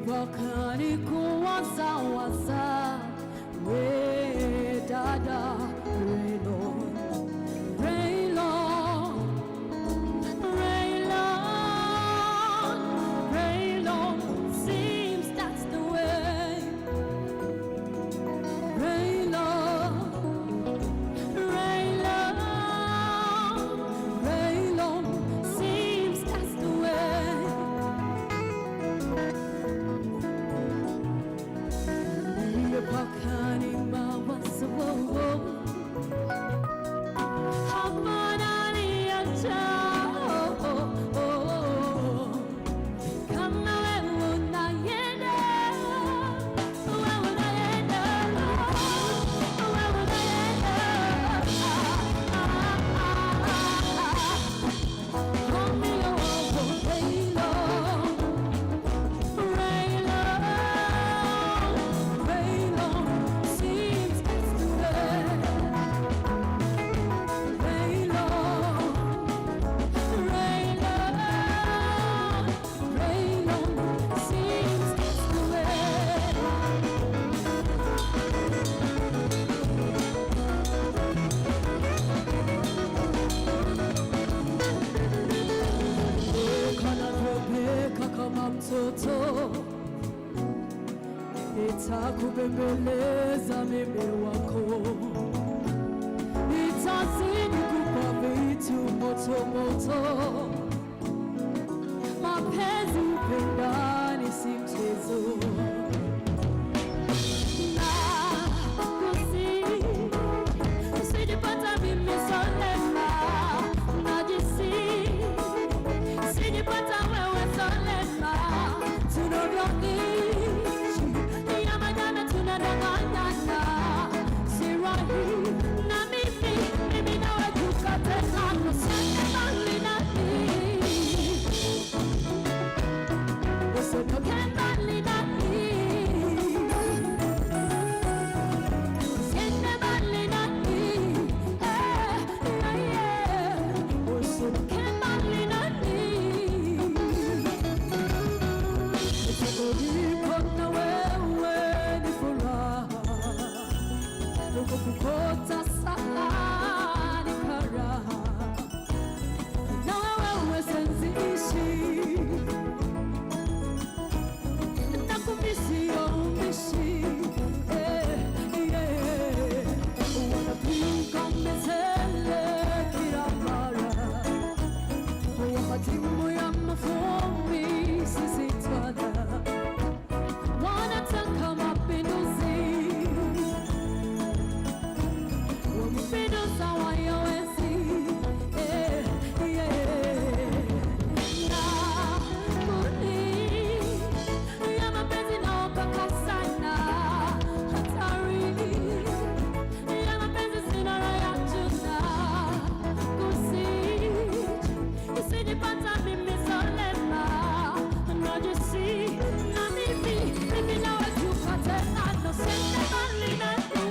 Wakani kuwaza we dada rain long seems that's the way. Rain long seems that's the way. Wakani mawazo hamanani achao kama wewe unaenda kama mtoto nitakubembeleza mimi wako, nitazidi kupa vitu moto moto. Mapenzi upendani si mchezo. Usijipata mimi solema, usijipata wewe solema. Tunavyoishi ya majana tunadanganyana, si rahisi na mimi nawe tukatengana. Usiende mbali nami, usiondoke mbali nami, usiende mbali nami, usiondoke mbali nami. Niko na wewe ni furaha, kukota sana ni karaha, na wewe senzishi na kumisi umbishi wanapika mezele kila mara, wakatimu ya mafumbi sisi twana wanataka mapinduzi, wamepinduza wayawezi na kuni ya mapenzi naopaka sana, hatari ya mapenzi sina raya tuna, usijipata mimi solema, najisi na mimi nawe tukatengana. Usiende mbali nami,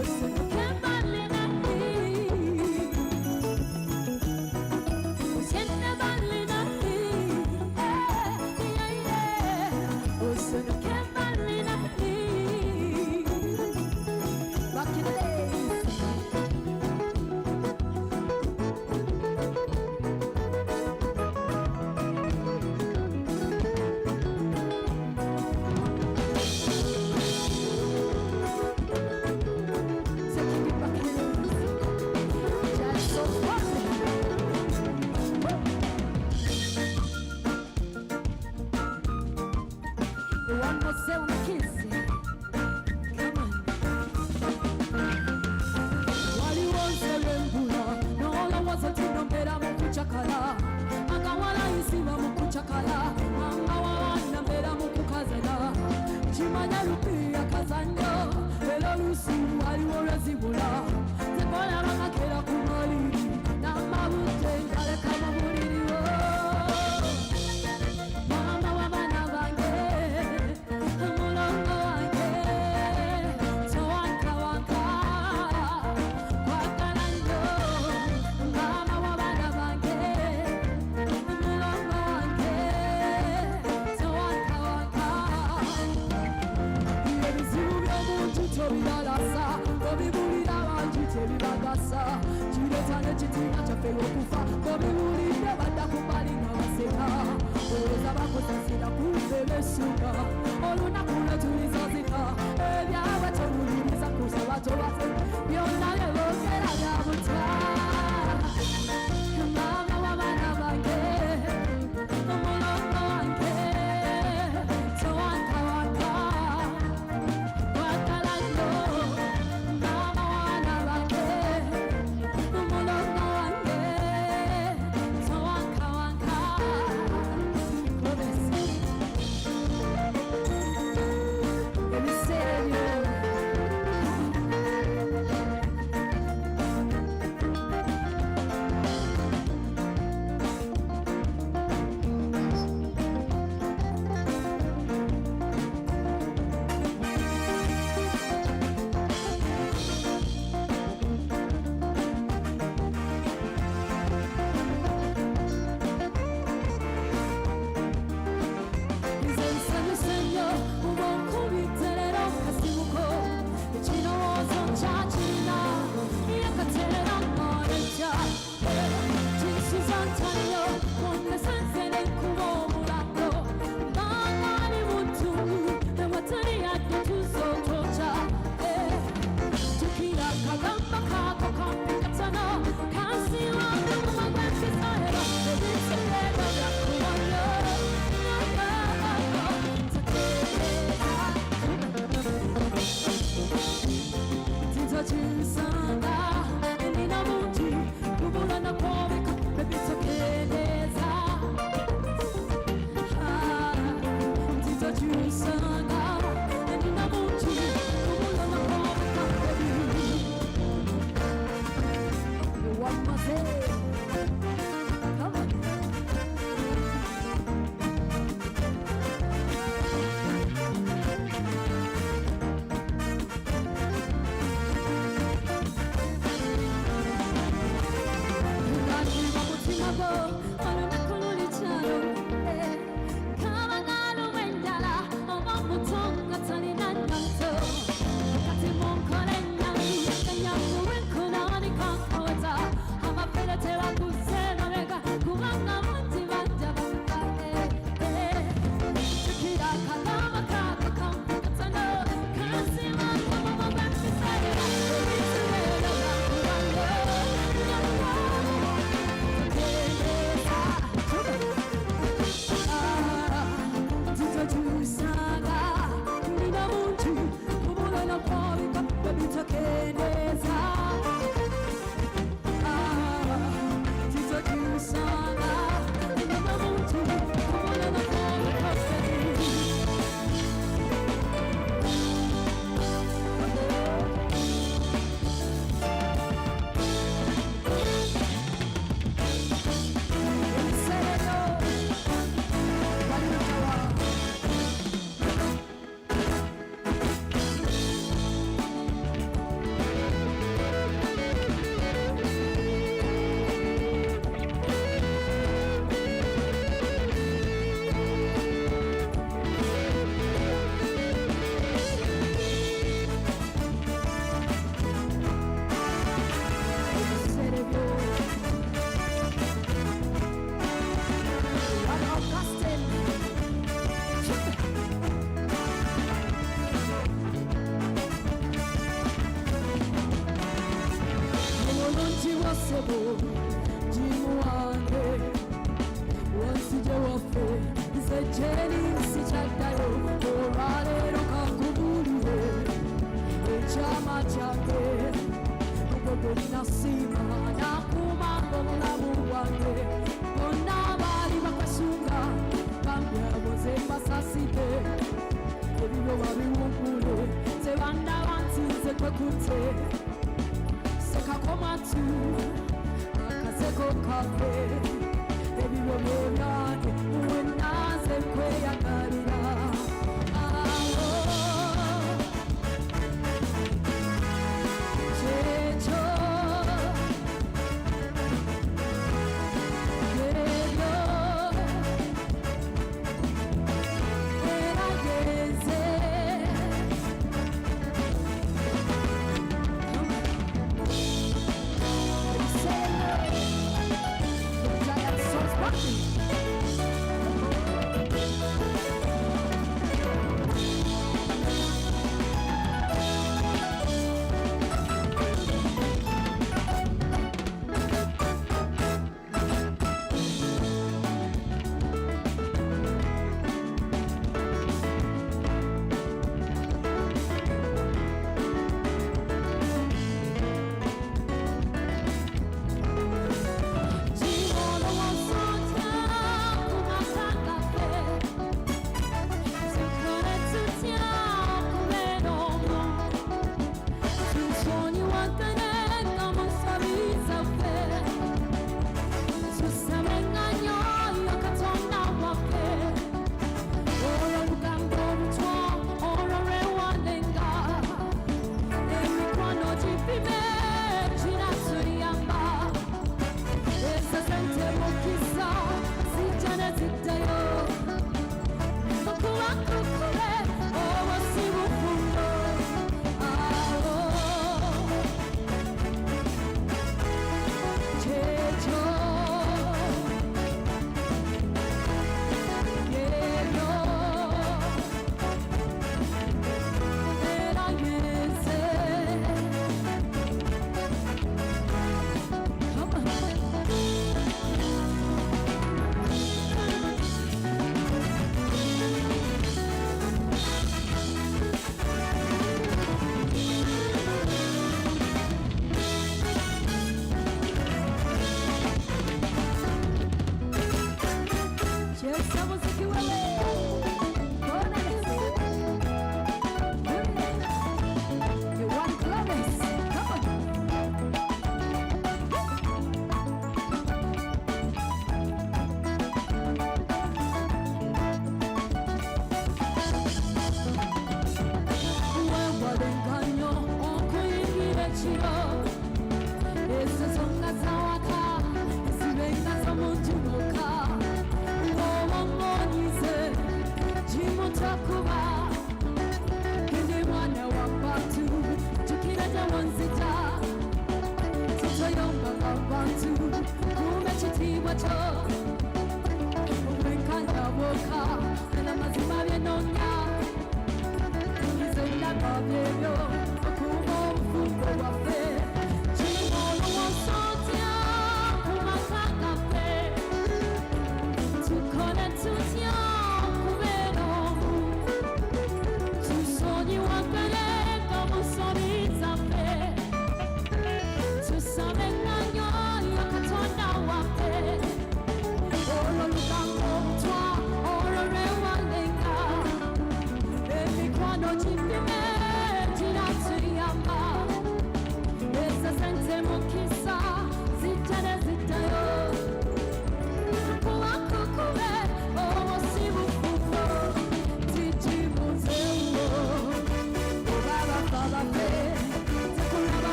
usiondoke mbali nami, usiende mbali nami, usiondoke mbali nami. Back in the days. One more sound kiss. Come on. Wali wonse rembula, no la wasa tino mbera mukuchakala, akawala isiwa mukuchakala, wana mbera mukukazana, chimanya rupi ya kazanyo, elo rusi wali worazibula, tekola makakera kumali, na mabute kale kama muriri wo. Mama wa bana bange, mulongo wange, towanka wanka, wakalando. Mama wa bana bange, mulongo wange, biralasa bobibulira bangi tebibagasa kireeta n'ekitinga kyaffe okufa bobibulidde badda ku mbali nga baseka olowooza bakozesera kumbe besuka olunaku lwetulizazika ebyabwe tobuliriza kusaba tobaffe byonna byeboogera bya buta maama w'abaana bange omulongo wange towankawanka wakala nnyo maama w'abaana bange omulongo wange towankawanka kobese ebiseera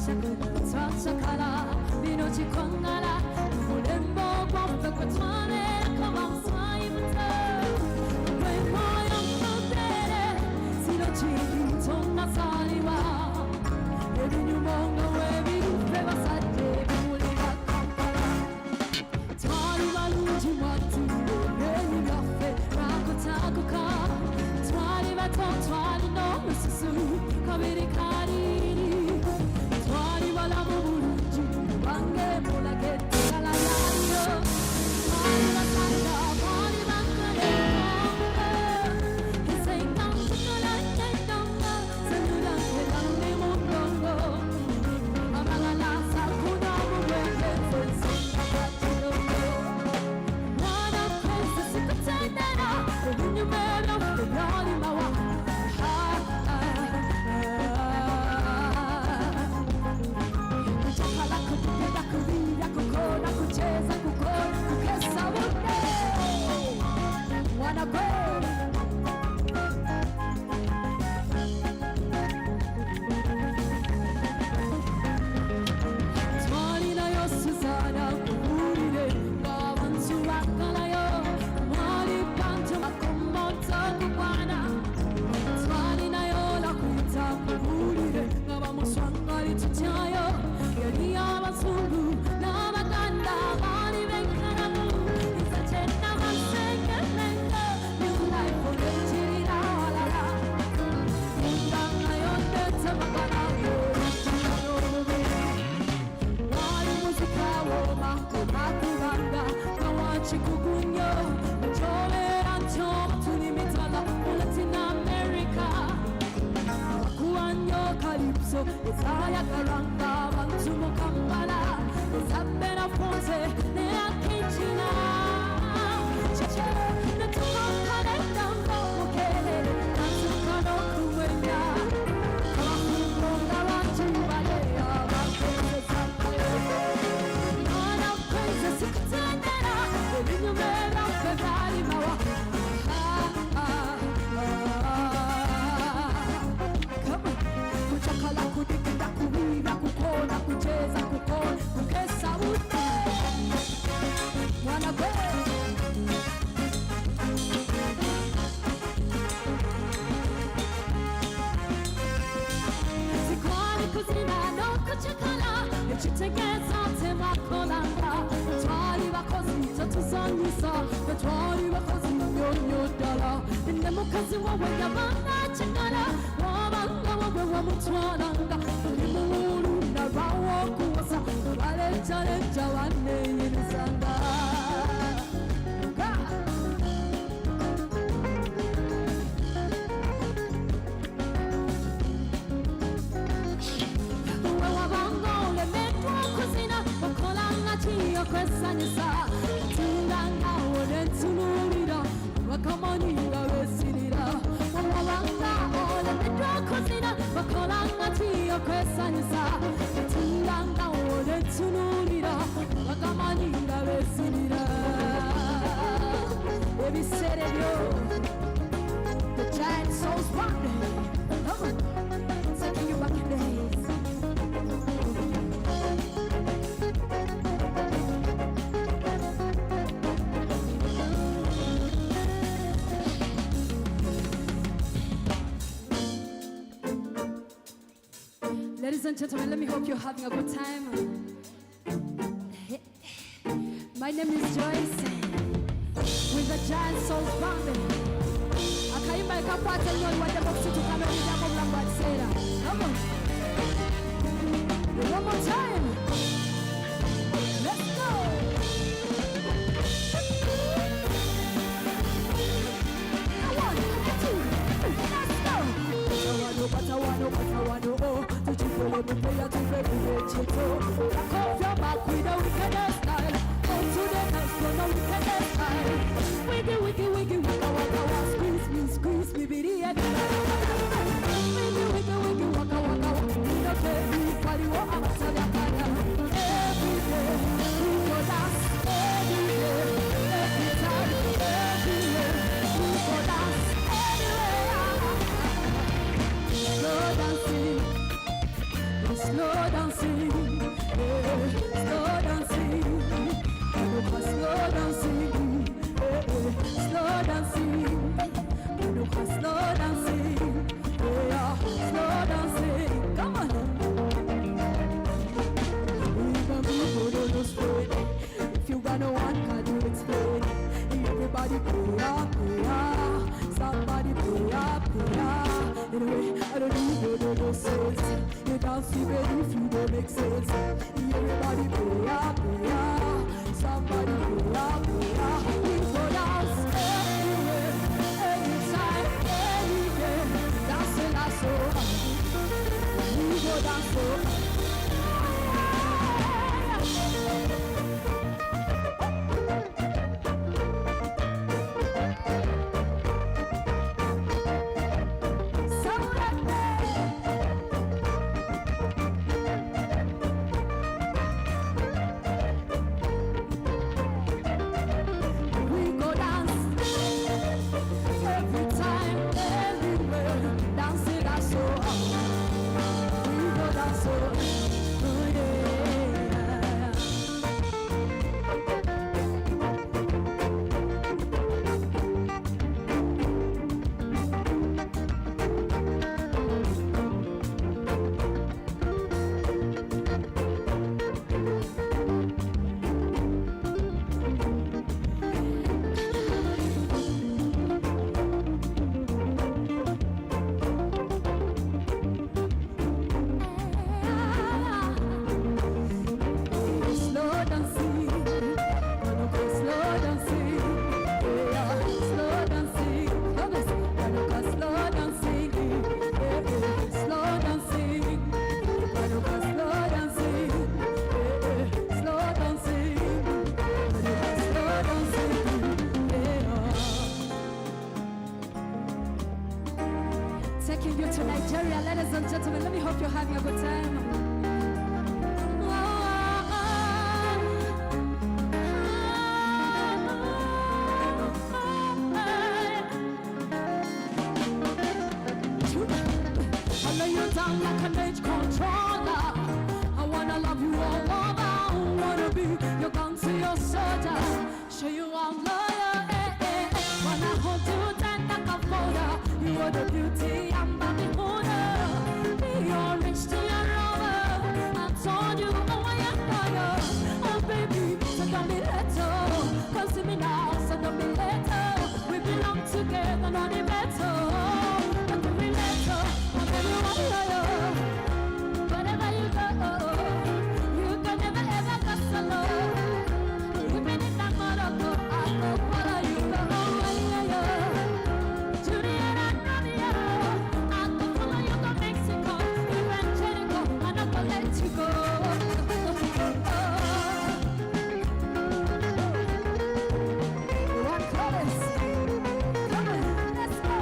twachakala bino chikwangala ulembo kwamfe kwetwane kama msaibuta wemoyo mudere sino chiki tona saliwa ebinyumonga webirufe basajje bimulira kampala twali balungi mwatu enyi byaffe nakutakuka twali bato twali n'olususu kabiri kaliri twali balamu bulungi bange mulage ddala yaliyo twali basanga twali bankale eseikamukola yedonga senula nkelamu mu ndongo amalala sakuna mu bwenge nsensonga katirongo mwana kwese sikutendera ebinyuma byaffe byali mawa kuchakala kutenda kuwira kukona kucheza kukona kukesa wote mwana kweli twalinayo Suzana kuwulire ng'abantu bakalayo mwali bantu bakomota kukwana twalinayo lakuyita kuwulire ng'abamuswangali tutyayo yali abazungu n'abaganda bali benkanamu izatenda masengelenga new life olekirira walala endangayo ndetse bakalayo n'omubiri wali muzika woma nakubanga nawakikugunyo nkyobera ntyo tulimitala mu Latin America kuwanyo calypso ezayagalanga abantu mu Kampala ezabera fonse ne Akinchina chacha natukakalendanga mukelele natuka n'okumwenya abakungonga bakibale abakezezakayo mwana kweze sikutendera ebinyuma byaffe byali mawa Come on. Kuchakala kudikida kuwira kukona kucheza kukona kukesa wote mwana kweli sikwali kuzina no kuchakala ekitegeza temakolanga twali bakozi tetuzanyisa twali bakozi nyonyo ddala ne mukazi wowe yabanga chakala wabanga wowe wamutwalanga oli muwulu nalwawo okuwoza balejjaleja wanneeyirizanga we wabanga olemeddwa okuzina okolanga ki okwesanyusa tulanga olentunuulira bakamanyi nga beesirira wabanga olemeddwa okuzina okolanga ki okwesanyusa tulanga olentunuulira bakamanyi nga beesirira ebiseera ebyo the giant souls bonding taking you back in days Ladies and gentlemen, let me hope you're having a good time. My name is Joyce with the Giant Souls Band. Akaimba ikakwata nyoni wajja bokusitu kamerujako mlambo atisera. Come on. One more time. Let's go. One, two, let's go. Patawano, oh. Tuchipole mupeya tupebuye chito. Back off your back with a wicked style. Go to the next one, a wicked style. Wiggy, wiggy, wiggy, waka, waka, waka. Squeeze me, biddy, and wiggy, wiggy, wiggy, waka, waka, waka. You know, baby, party, what I'm having a good time. I lay you down like an edge controller. I wanna love you all over. I wanna be your gun to your soldier. Show you I'm loyal, Wanna hold you tight like a folder. You are the beauty, I'm the beholder. Be your rich to your rover. I told you, oh, I am loyal. Oh, baby, so don't be little. Come see me now, so don't be little. We belong together, not the better. But don't be little, I'm everyone loyal. Wherever you go, you can never ever go solo. Even if I'm not a go, I go follow you. Juliet and Romeo, I go follow you to Mexico. Even Jericho, I'm not gonna let you go. What colors? Come on, let's go.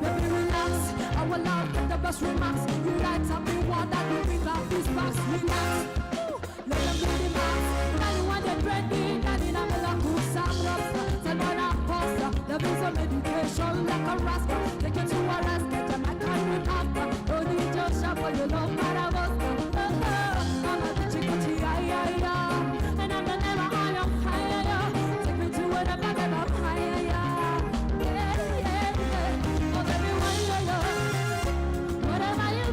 Baby, relax. Our love get the best remarks. You like something one that will bring out these box. Relax. Let them do the max. Now you want the trendy. Now you know the cool some rasta. Tell me that pasta. There is some medication like a rasta. Take you to a rasta. Get my kind with after. Don't need your shop for your love maravasta. I'm a bitchy, yeah. And I'm the never higher, higher. Take me to whatever that I'm higher, yeah. Oh, baby, whatever you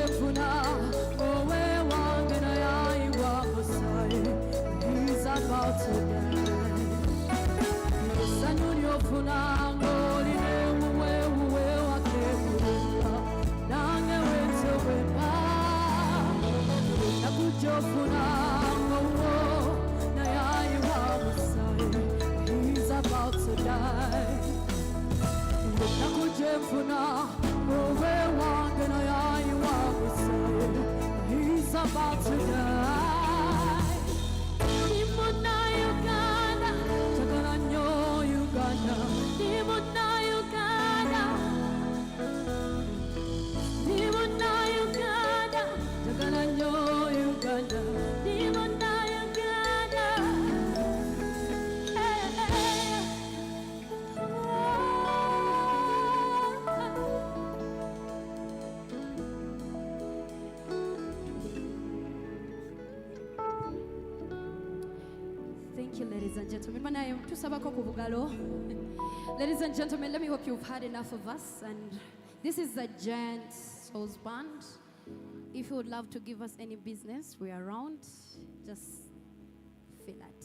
kujefuna owe wange na yai wa musai. He's about to die. Sanuri ofuna ngoli ne uwe wakebula nange wete weba na kujefuna owe na yai wa musai. He's about to die. Na kujefuna owe wange na yai wa musai. He's about to die. Nimuna Uganda, chakana nyo Uganda. Nimuna Uganda, nimuna Uganda, chakana nyo Uganda. Nimuna Uganda. Hey, hey. Thank you, ladies and gentlemen. Ladies and gentlemen, let me hope you've had enough of us. And this is the Giant Souls Band. If you would love to give us any business, we're around. Just feel it.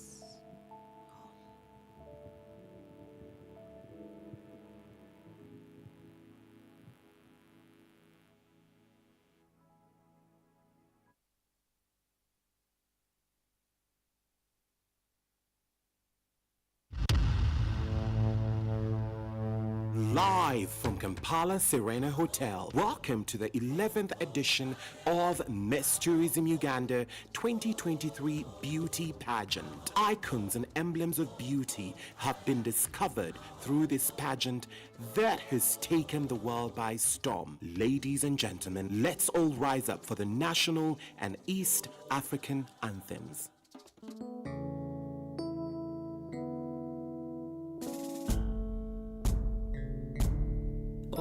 Live from Kampala Serena Hotel, welcome to the 11th edition of Miss Tourism Uganda 2023 Beauty Pageant. Icons and emblems of beauty have been discovered through this pageant that has taken the world by storm. Ladies and gentlemen, let's all rise up for the national and East African anthems.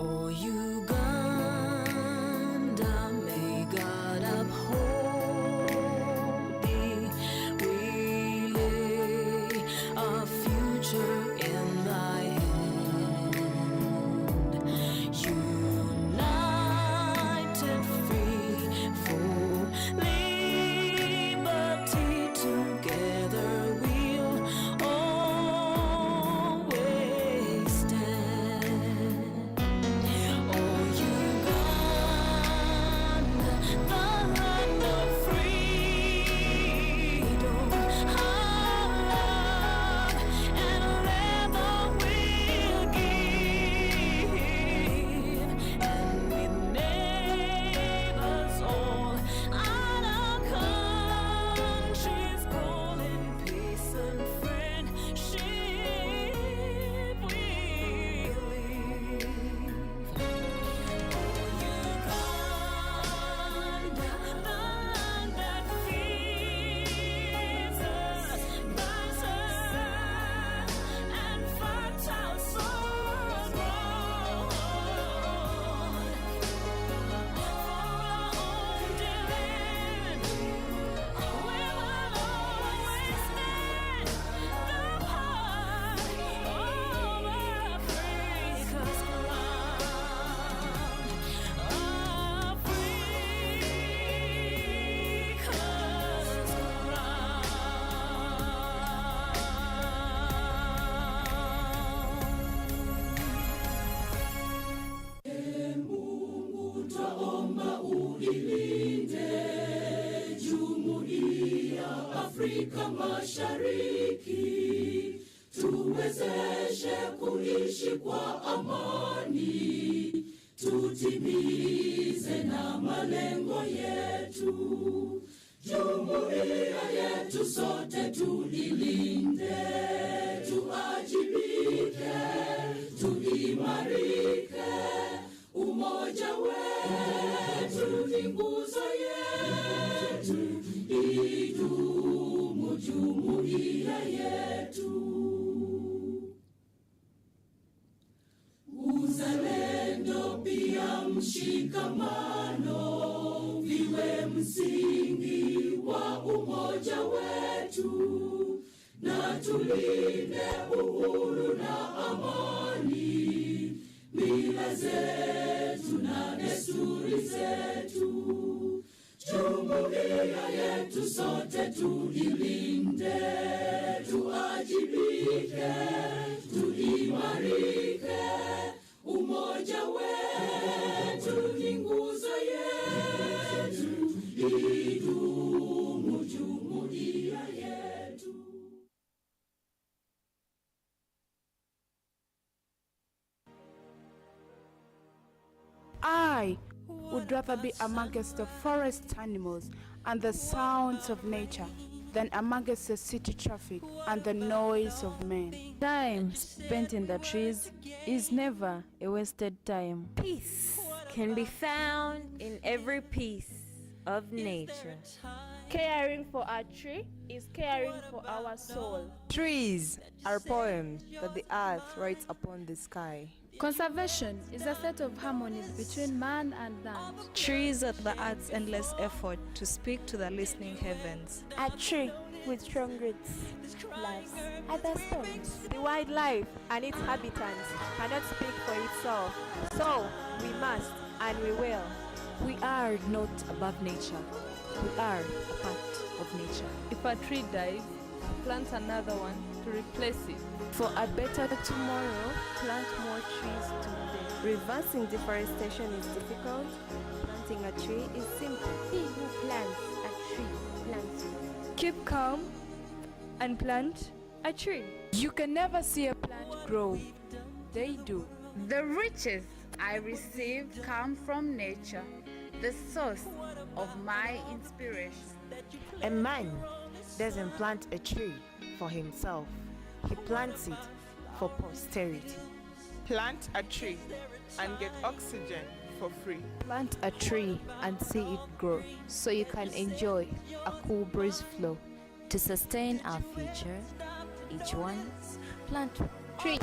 Oh, Uganda, may God uphold thee. We lay our future in thy hand. United, free for liberty, together we'll always stand. Oh, Uganda, the land of freedom, our love and leather we'll give, and with neighbors all on our country's golden peace and friendship we live. Uganda, the land that feeds us, buys us, and fertile soil grown for our own dear land. We will always stand the part of Africa's crown, Mungu twaomba uilinde Jumuiya Afrika Mashariki, tuwezeshe kuishi kwa amani, tutimize na malengo yetu. Jumuiya yetu sote tuilinde, tuajibike, tuimarike. Umoja wetu ni nguzo yetu, idumu jumuiya yetu. Uzalendo pia mshikamano viwe msingi wa umoja wetu, na tulinde uhuru na amani, mila zetu na desturi zetu. would rather be amongst the forest animals and the sounds of nature than amongst the city traffic and the noise of men. Time spent in the trees is never a wasted time. Peace can be found in every piece of nature. Caring for a tree is caring for our soul. Trees are poems that the earth writes upon the sky. Conservation is a set of harmonies between man and land. Trees are the earth's endless effort to speak to the listening heavens. A tree with strong roots loves other stones. The wildlife and its habitants cannot speak for itself, so we must and we will. We are not above nature. We are a part of nature. If a tree dies, plant another one to replace it. For a better tomorrow, plant more trees today. Reversing deforestation is difficult. Planting a tree is simple. He who plants a tree plants one. Keep calm and plant a tree. You can never see a plant grow. They do. The riches I receive come from nature, the source of my inspiration. A man doesn't plant a tree for himself. He plants it for posterity. Plant a tree and get oxygen for free. Plant a tree and see it grow so you can enjoy a cool breeze flow. To sustain our future, each one plant one. Trees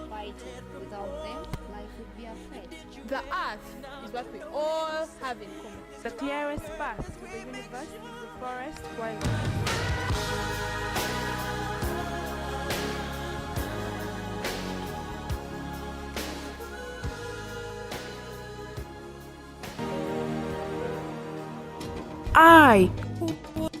vital. Without them, life would be afraid. The earth is what we all have in common. The clearest path to the universe is the forest wildlife. I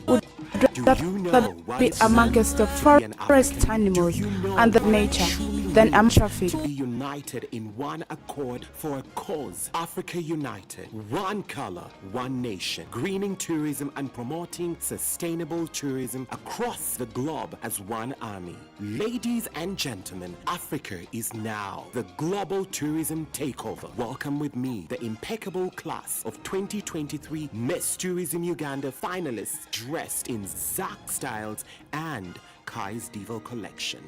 would Do rather you know what be it's like amongst the to be an forest African? animals Do you know and the what it nature truly than means traffic. to be united in one accord for a cause? Africa United, one color, one nation, greening tourism and promoting sustainable tourism across the globe as one army. Ladies and gentlemen, Africa is now the global tourism takeover. Welcome with me, the impeccable class of 2023 Miss Tourism Uganda finalists dressed in Zach styles and Kai's Devo collection.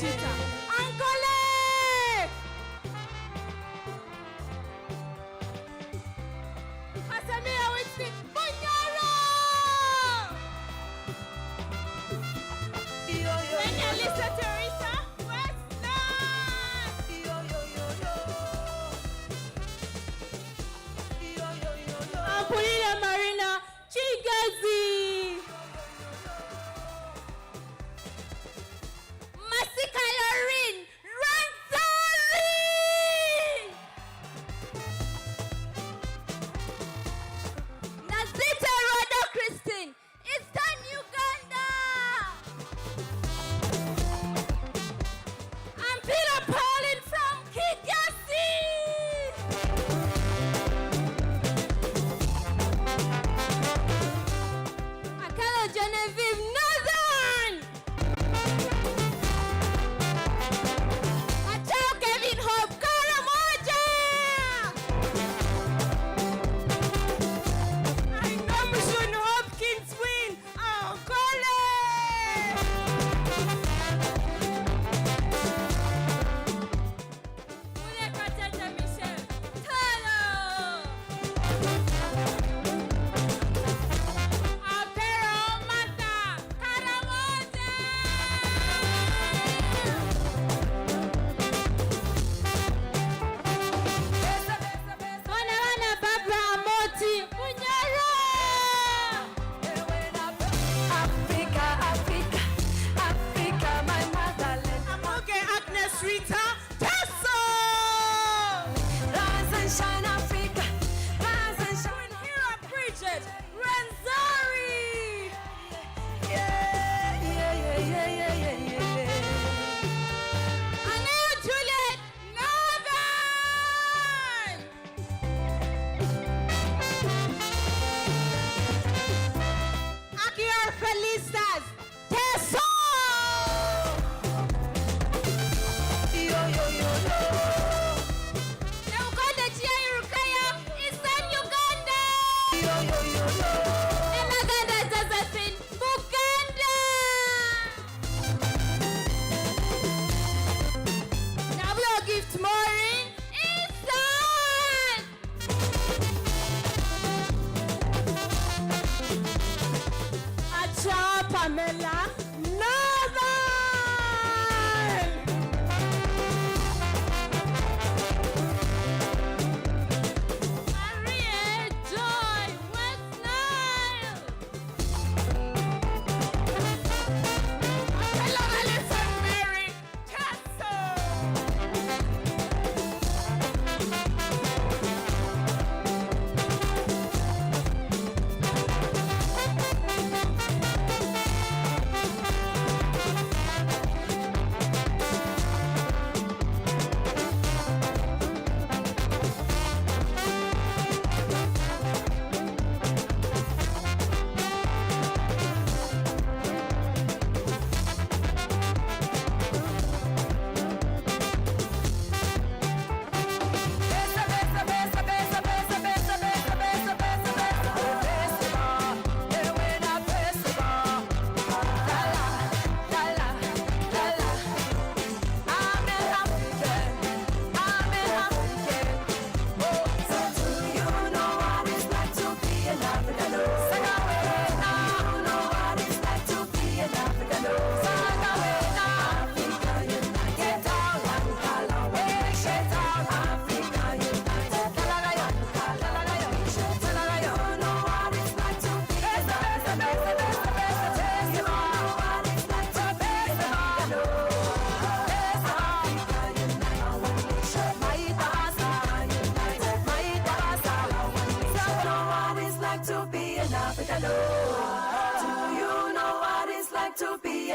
Wichita. Ankole! Kasamia Wichita. Bunyoro! Kenya Lisa Teresa. Westland! Ampulile Marina. Chigazi. Masika Lorin. Ranzari. Nazita Roda Christine. Eastern Uganda. I'm Peter Paulin from Kigasi. Akala Genevieve Northern. Achao Kevin Hope Karamoja. I know Mission Hopkins win. Ankole. Mule Katata Michelle. Talo. Apero Mata. Karamoja. Wana Barbara Amoti. Bunyoro. Africa, Africa, Africa, my motherland. Amoge Agnes Rita. Tesso. Rise and shine, Africa. Rise and shine. Hira Bridget. Renzari. Aneo Juliet. Northern. Akiar Felicitas. Tesso. Uganda Chia Rukaya. Eastern Uganda. Elaganda Josephine. Buganda. Nablo Gift Maureen. Eastern. Acha Pamela. Northern. Maria Joy. West Nile. Hello, Alison Mary. Tesso.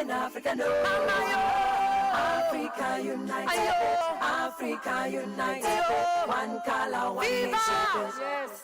Africa, no. Africa united, Africa united, one color, one nation. Yes.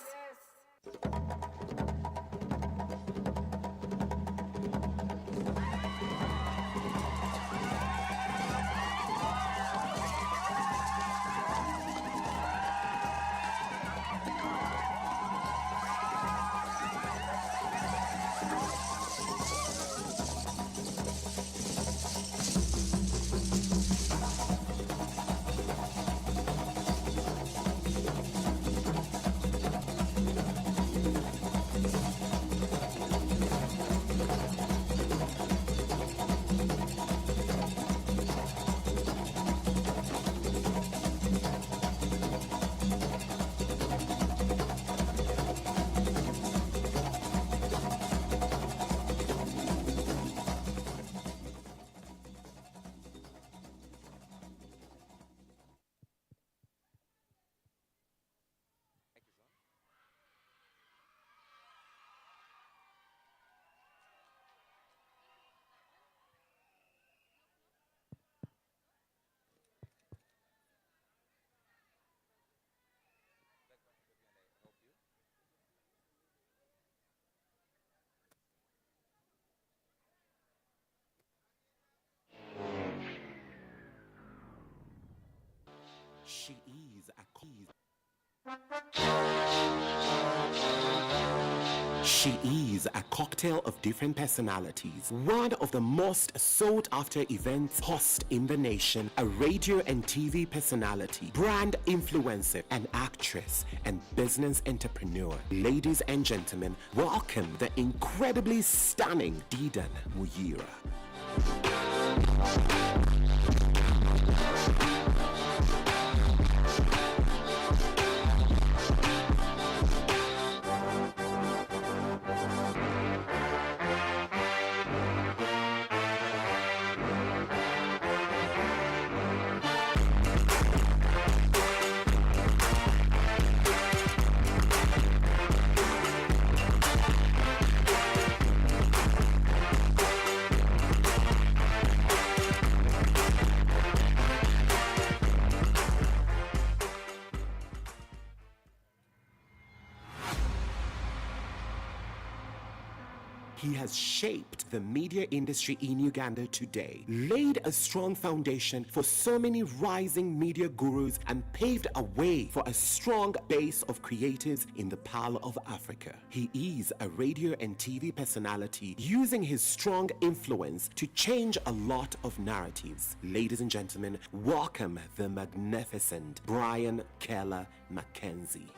She is a cocktail of different personalities. One of the most sought after events host in the nation, a radio and TV personality, brand influencer, an actress, and business entrepreneur. Ladies and gentlemen, welcome the incredibly stunning Didan Muyira. He has shaped the media industry in Uganda today, laid a strong foundation for so many rising media gurus, and paved a way for a strong base of creators in the Pearl of Africa. He is a radio and TV personality, using his strong influence to change a lot of narratives. Ladies and gentlemen, welcome the magnificent Brian Keller Mackenzie.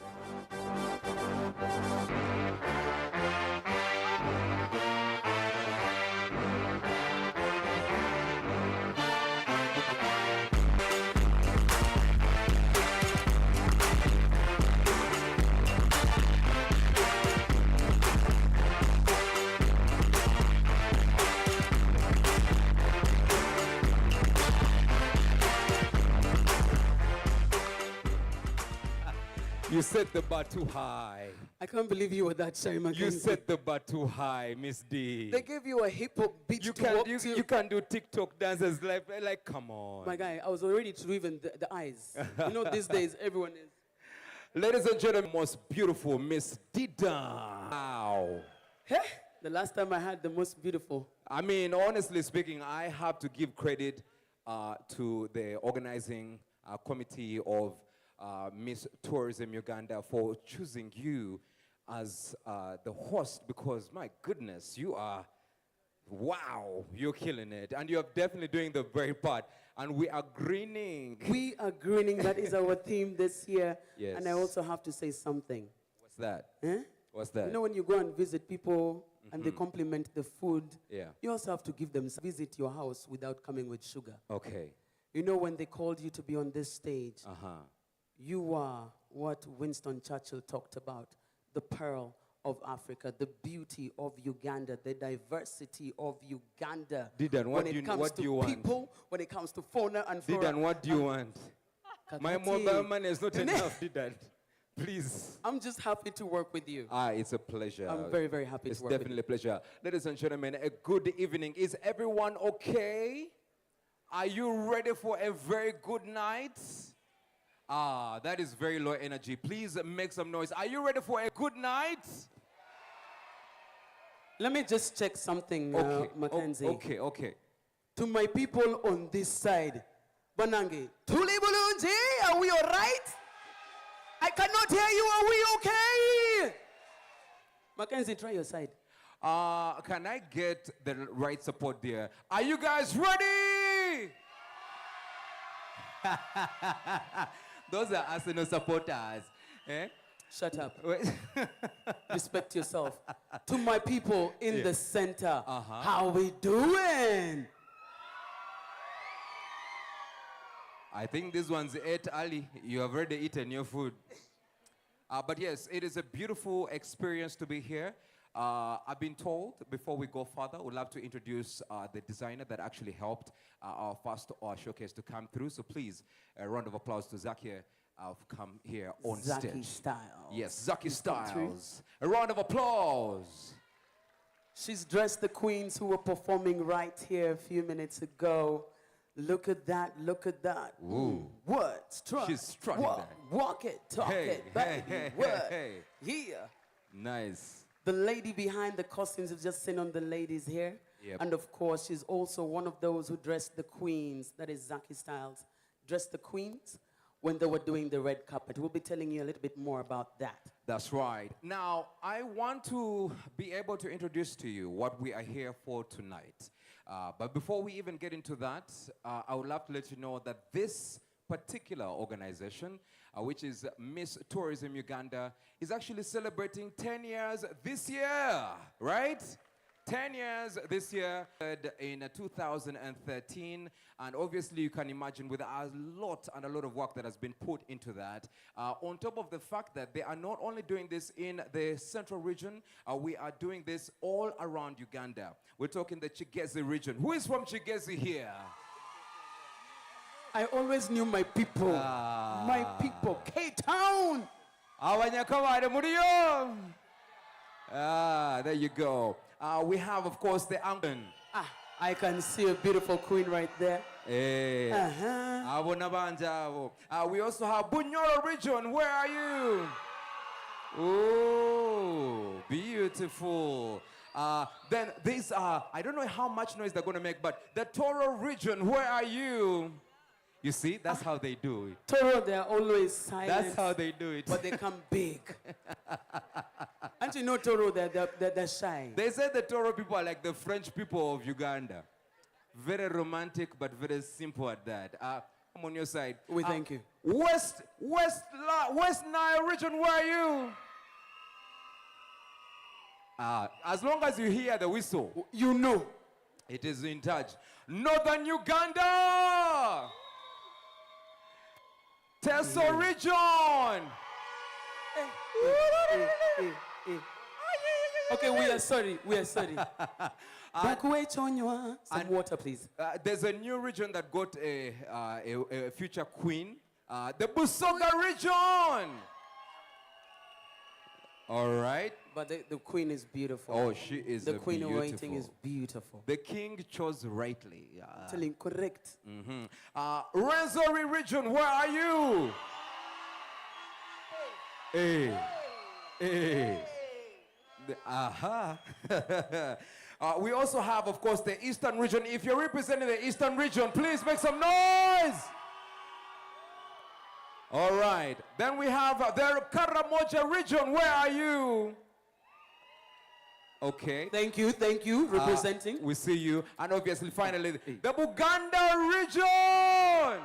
You set the bar too high. I can't believe you were that shy, Mackenzie. You set the bar too high, Miss D. They gave you a hip-hop beat to walk to. You can do TikTok dances like come on. My guy, I was already to even the eyes. You know, these days, everyone is. Ladies and gentlemen, most beautiful Miss Didan. Wow. Hey, the last time I had the most beautiful. I mean, honestly speaking, I have to give credit to the organizing committee of Miss Tourism Uganda for choosing you as the host, because my goodness, you are, wow, you're killing it. And you're definitely doing the very part. And we are grinning. We are grinning. That is our theme this year. Yes. And I also have to say something. What's that? Eh? What's that? You know, when you go and visit people and they compliment the food, yeah, you also have to give them visit your house without coming with sugar. Okay. You know, when they called you to be on this stage, you are what Winston Churchill talked about, the pearl of Africa, the beauty of Uganda, the diversity of Uganda. Didan, what do you want? People, when it comes to fauna and flora. Didan, what do you want? My mobile money is not enough, Didan. Please. I'm just happy to work with you. It's a pleasure. I'm very, very happy to work with you. It's definitely a pleasure. Ladies and gentlemen, a good evening. Is everyone okay? Are you ready for a very good night? That is very low energy. Please make some noise. Are you ready for a good night? Let me just check something, Mackenzie. Okay. To my people on this side, Banange, Tuli Bulunji, are we all right? I cannot hear you. Are we okay? Mackenzie, try your side. Can I get the right support there? Are you guys ready? Those are Arsenal supporters. Eh? Shut up. Respect yourself. To my people in the center, how we doing? I think this one's ate early. You have already eaten your food. But yes, it is a beautiful experience to be here. I've been told, before we go further, we'd love to introduce the designer that actually helped our first showcase to come through. So please, a round of applause to Zakia come here on stage. Zaki Styles. Yes, Zaki Styles. A round of applause. She's dressed the queens who were performing right here a few minutes ago. Look at that, look at that. Ooh. What? Strut. She's strutting walk, that. walk it, talk it, baby. What? Yeah. Nice. The lady behind the costumes, you've just seen on the ladies here. Yep. And of course, she's also one of those who dressed the queens. That is Zaki Styles. Dressed the queens. when they were doing the red carpet. We'll be telling you a little bit more about that. That's right. Now, I want to be able to introduce to you what we are here for tonight. But before we even get into that, I would love to let you know that this particular organization, which is Miss Tourism Uganda, is actually celebrating 10 years this year, right? 10 years this year in 2013, and obviously you can imagine with a lot of work that has been put into that. On top of the fact that they are not only doing this in the central region, we are doing this all around Uganda. We're talking the Kigezi region. Who is from Kigezi here? I always knew my people. My people. K-Town! There you go. We have, of course, the Angon. I can see a beautiful queen right there. Hey. We also have Bunyoro region. Where are you? Oh, beautiful. Then these are, I don't know how much noise they're going to make, but the Toro region, where are you? You see, that's how they do it. Toro, they're always silent. That's how they do it. But they come big. And you know Toro, they're shy. They say the Toro people are like the French people of Uganda. Very romantic, but very simple at that. I'm on your side. We thank you. West Nile region, where are you? As long as you hear the whistle, you know. It is in touch. Northern Uganda! Teso region! Okay, we are sorry. Some water, please. There's a new region that got a future queen. The Busoga region! All right. But the queen is beautiful. Oh, she is the queen beautiful. waiting is beautiful. The king chose rightly. Telling correct. Renzori region, where are you? Hey. We also have, of course, the eastern region. If you're representing the eastern region, please make some noise. All right. Then we have the Karamoja region. Where are you? Okay. Thank you, representing. We see you. And obviously, finally, the Buganda region.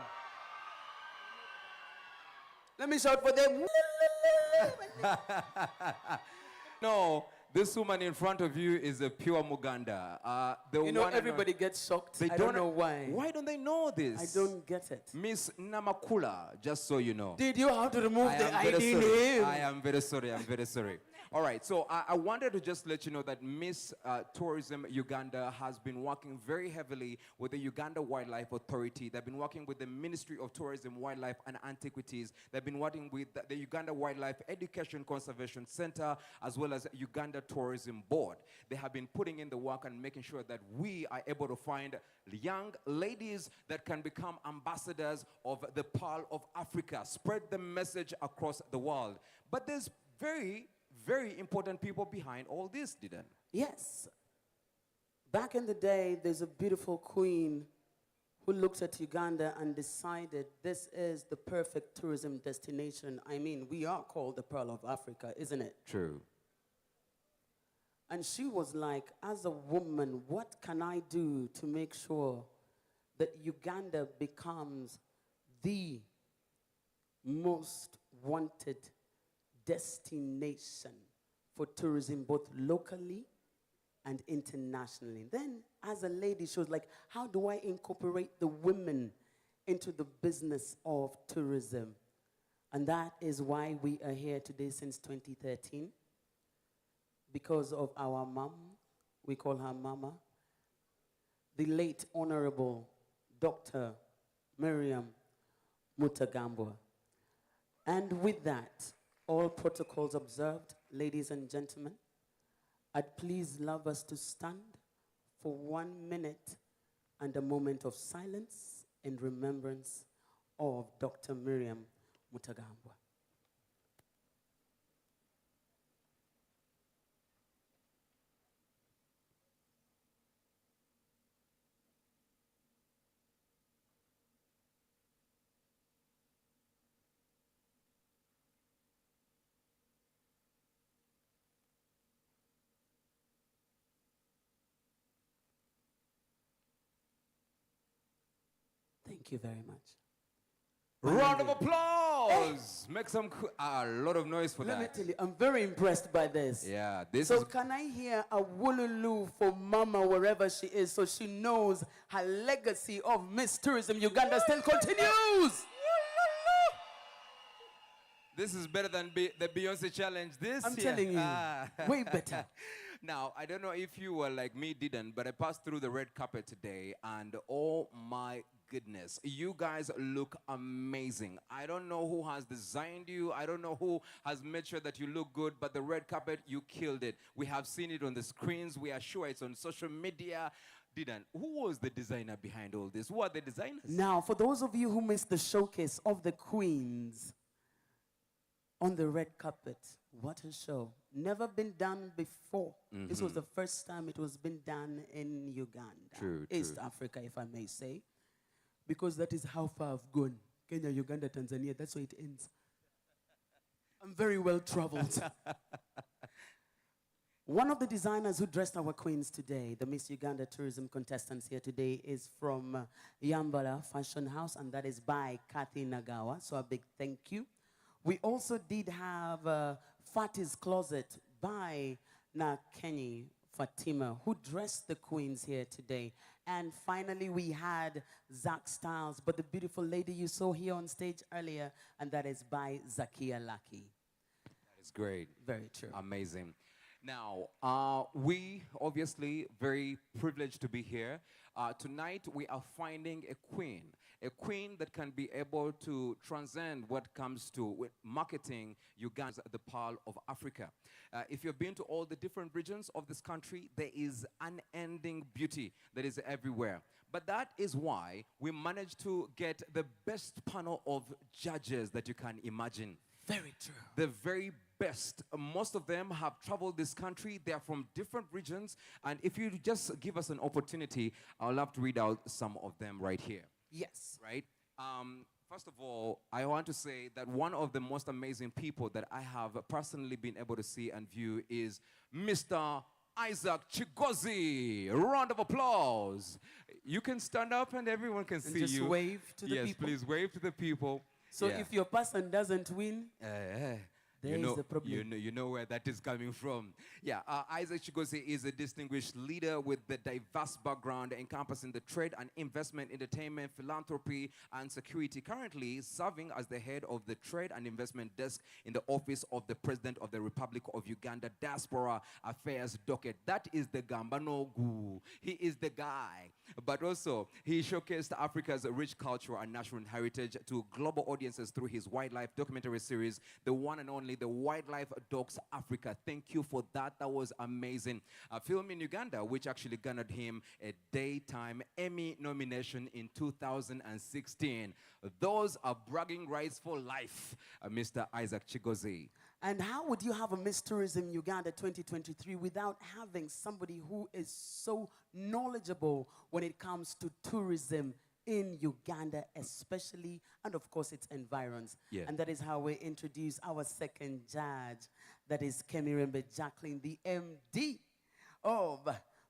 Let me shout for them. No, this woman in front of you is a pure Muganda. Everybody gets shocked. I don't know why. Why don't they know this? I don't get it. Miss Namakula, just so you know. Did you have to remove the ID name? I am very sorry. All right, so I wanted to just let you know that Miss Tourism Uganda has been working very heavily with the Uganda Wildlife Authority. They've been working with the Ministry of Tourism, Wildlife and Antiquities. They've been working with the Uganda Wildlife Education Conservation Center, as well as Uganda Tourism Board. They have been putting in the work and making sure that we are able to find young ladies that can become ambassadors of the Pearl of Africa, spread the message across the world. But there's very important people behind all this, didn't? Yes. Back in the day, there's a beautiful queen who looked at Uganda and decided this is the perfect tourism destination. I mean, we are called the Pearl of Africa, isn't it? True. And she was like, as a woman, what can I do to make sure that Uganda becomes the most wanted destination for tourism, both locally and internationally? Then, as a lady, she was like, how do I incorporate the women into the business of tourism? And that is why we are here today since 2013, because of our mom, we call her Mama, the late Honorable Dr. Miriam Mutagambwa. And with that, all protocols observed, ladies and gentlemen, I'd please love us to stand for 1 minute and a moment of silence in remembrance of Dr. Miriam Mutagambwa. Thank you very much. Round of applause! Make some a lot of noise for that. Let me tell you, I'm very impressed by this. Yeah, this so is... can I hear a Woolulu for Mama wherever she is so she knows her legacy of Miss Tourism Uganda still continues? This is better than the Beyonce challenge this I'm year. telling you, way better. Now, I don't know if you were like me, didn't, but I passed through the red carpet today, and oh my goodness, you guys look amazing. I don't know who has designed you. I don't know who has made sure that you look good, but the red carpet, you killed it. We have seen it on the screens. We are sure it's on social media. Didn't. Who was the designer behind all this? Who are the designers? Now, for those of you who missed the showcase of the queens on the red carpet, what a show. Never been done before. This was the first time it was been done in Uganda. East Africa, if I may say. Because that is how far I've gone. Kenya, Uganda, Tanzania, that's where it ends. I'm very well traveled. One of the designers who dressed our queens today, the Miss Uganda tourism contestants here today, is from Yambala Fashion House, and that is by Kathy Nagawa. So a big thank you. We also did have Fatty's Closet by Nakenyi Fatima, who dressed the queens here today. And finally, we had Zach Styles, but the beautiful lady you saw here on stage earlier, and that is by Zakia Lucky. That is great. Very true. Amazing. Now, we obviously very privileged to be here. Tonight, we are finding a queen that can be able to transcend what comes to marketing Uganda, the Pearl of Africa. If you've been to all the different regions of this country, there is unending beauty that is everywhere. But that is why we managed to get the best panel of judges that you can imagine. Very true. The very best. Most of them have traveled this country. They are from different regions. And if you just give us an opportunity, I'll love to read out some of them right here. Yes. Right? First of all, I want to say that one of the most amazing people that I have personally been able to see and view is Mr. Isaac Chigozie. A round of applause. You can stand up and everyone can see just you. Wave to the people. Yes, please wave to the people. So if your person doesn't win, there is a problem. You know where that is coming from. Yeah, Isaac Chigozie is a distinguished leader with the diverse background encompassing the trade and investment, entertainment, philanthropy, and security. Currently serving as the head of the trade and investment desk in the office of the President of the Republic of Uganda Diaspora Affairs Docket. That is the Gambanogu. He is the guy. But also, he showcased Africa's rich culture and national heritage to global audiences through his wildlife documentary series, the one and only The Wildlife Docs Africa. Thank you for that. That was amazing. A film in Uganda, which actually garnered him a Daytime Emmy nomination in 2016. Those are bragging rights for life, Mr. Isaac Chigozie. And how would you have a Miss Tourism Uganda 2023 without having somebody who is so knowledgeable when it comes to tourism in Uganda, especially, and of course, its environs. Yeah. And that is how we introduce our second judge. That is Miriam Jacqueline, the MD of